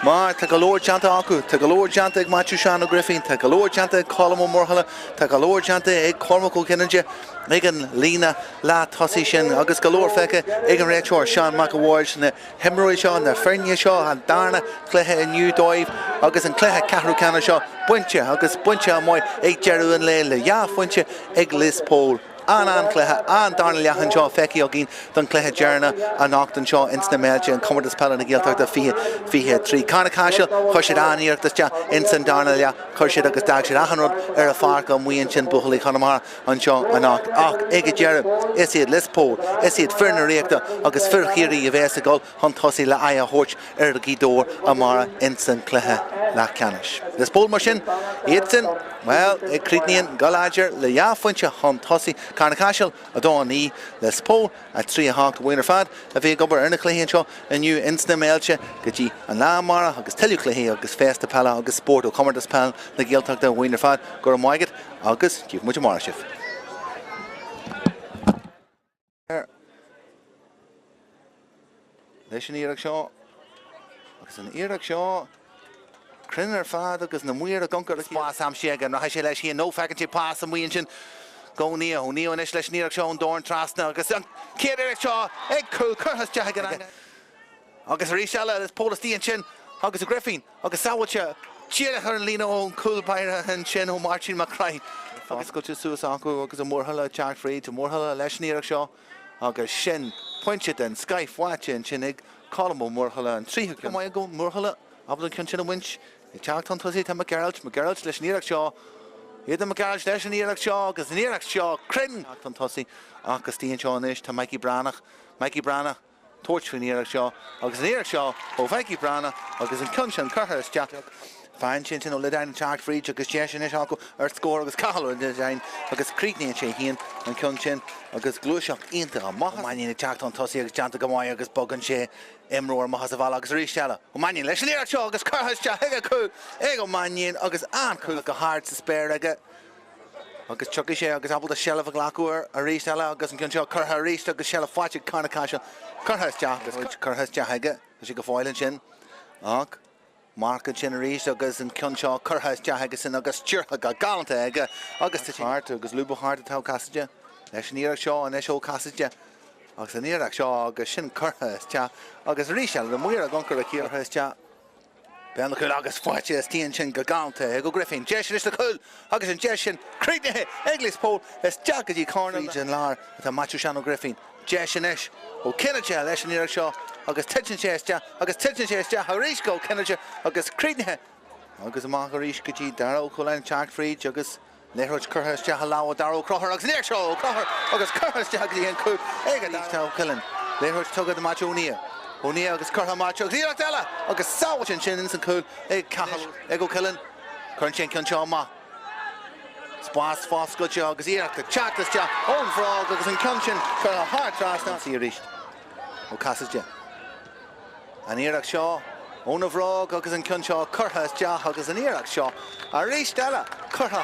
Mar tá go leor deanta acu. Tá go leor deanta ag Máirtín Sean ó Griffin. Tá go leor deanta ag Colm ó Mórthala. Tá go leor deanta ag Cormac ó Kinninge. Ag an lína lá tosaí sin agus go leor feice ag an réiteoir Sean McAward na himróid seo na Fernne seo an darna cluiche inniu dóibh agus an cluiche ceathrú ceanna seo buinte agus buinte a mbeidh ag dearú an le fuinte ag Lios Póil. An cluiche an darna leachan seo feici ó gin don cluiche dearna an nachtan seo insna Méilte an Comórtas Peile na Gaeltachta fiche trí. Cárna Caiseal chuir siad aníochttas te insan darna lea chuir siad agus dag siad achanrod ar a far go muon sin buchalaí Conamara an seo an nacht. Ach ag a dearú is iad Lios Póil, is iad Ferna réachta agus firchéirí a bheits a gáil chun tosaí le a thuirt ar a gídóir amara insan cluiche le canis. Lios Póil mar sin iad sin well ag crídníonn galáidir le fuinte chun tosaí Cárna Caiseal a dáí Lios Póil a 3-8 winner fad a bhí gobar ar na cluichíonn seo inniu insna Méilte go dtí an lámara agus teiliú cluichí agus fésta peile agus Spórt ó Comórtas Peile na Gaeltachta winner fad gur maigad agus díobh muid mar sibh. Leis an iarach seo agus an iarach seo Crinnar fad agus na muir a goncar a pás am siagan na sé leis hí nó fecinn pás am muon sin go nío inis leis níach seo an dorn trasna agus an céidir seo ag cúil chuthas de gan agus rí seala is pólastíon sin agus a Griffin agus saoilte tíile chu an lína ón cúilpaire an sin ó Máirtín Macraith agus go suas acu agus a Mórthala Jack Fried to Mórthala leis níach seo agus sin pointse den Skype fáte an sin ag Colm ó Mórthala an tríú go mai go Mórthala ablan cin sin a winch ag teach an tosaí tá Gaeltachta leis níach seo iad am Gaeltachta leis an níach seo agus níach seo crin an tosaí agus tíon seo inis tá Mikey Brana toirt fao níach seo agus níach seo ó Mikey Brana agus an cin sin chuthas Jack Fáin sin ó le dain Jack Fried agus déisian is acu ar scór agus cahalú in design agus críicníonn sé híon an cin sin agus glúiseach ionta a maithe maíonna teach an tosaí agus deanta go mbeidh agus bogann sé imróir maithas a bhil agus rí seala. Ó maíonn leis an níach seo agus chuthas te ag acu ag ó maíonn agus ancú go háart sa spéir aige agus tugadh sé agus abal a Shellah a ghlacuair a rí seala agus an cin seo chutha ríist agus Shellah fáilte Cárna Caiseal chuthas te agus chuthas te aige sé go fáilann sin ach Mark sin ríist agus an cin seo chuthas te agus sin agus tíortha go galanta aige agus tá háart agus luúba háart atá casaide leis an níach seo an éisio casaide agus an níach seo agus sin chuthas te agus rí seala an muir a goncar a chuthas te ben chuil agus fáilte is tíon sin go galanta ag go Griffin déisian is le chuil agus an déisian críicnithe ag Lios Póil is teach go dtí Cárna an lár atá Máirtín Sean ó Griffin déisian is ó Kinninge leis an níach seo agus tiitin sé agus tiitin sé a ríis go Kinninge agus críicnithe agus amach a ríis go dtí Darrell Cholainn Jack Fried agus léthróid chuthas te lá Darrell Crothar agus níach seo Crothar agus chuthas te go dtí an cú ag a tá Cillan léthróid tugad a Macho O'Neill agus chutha Macho díach eile agus saoitin sin san cúil ag cahal ag ó Cillan chun sin cin seo má spás fáscoilte agus íachta teachtas te ón bhrág agus an cin sin chu a háart trasna sí ríist ó casaide an íach seo ón a bhrág agus an cin seo chuthas te agus an íach seo a ríist eile chutha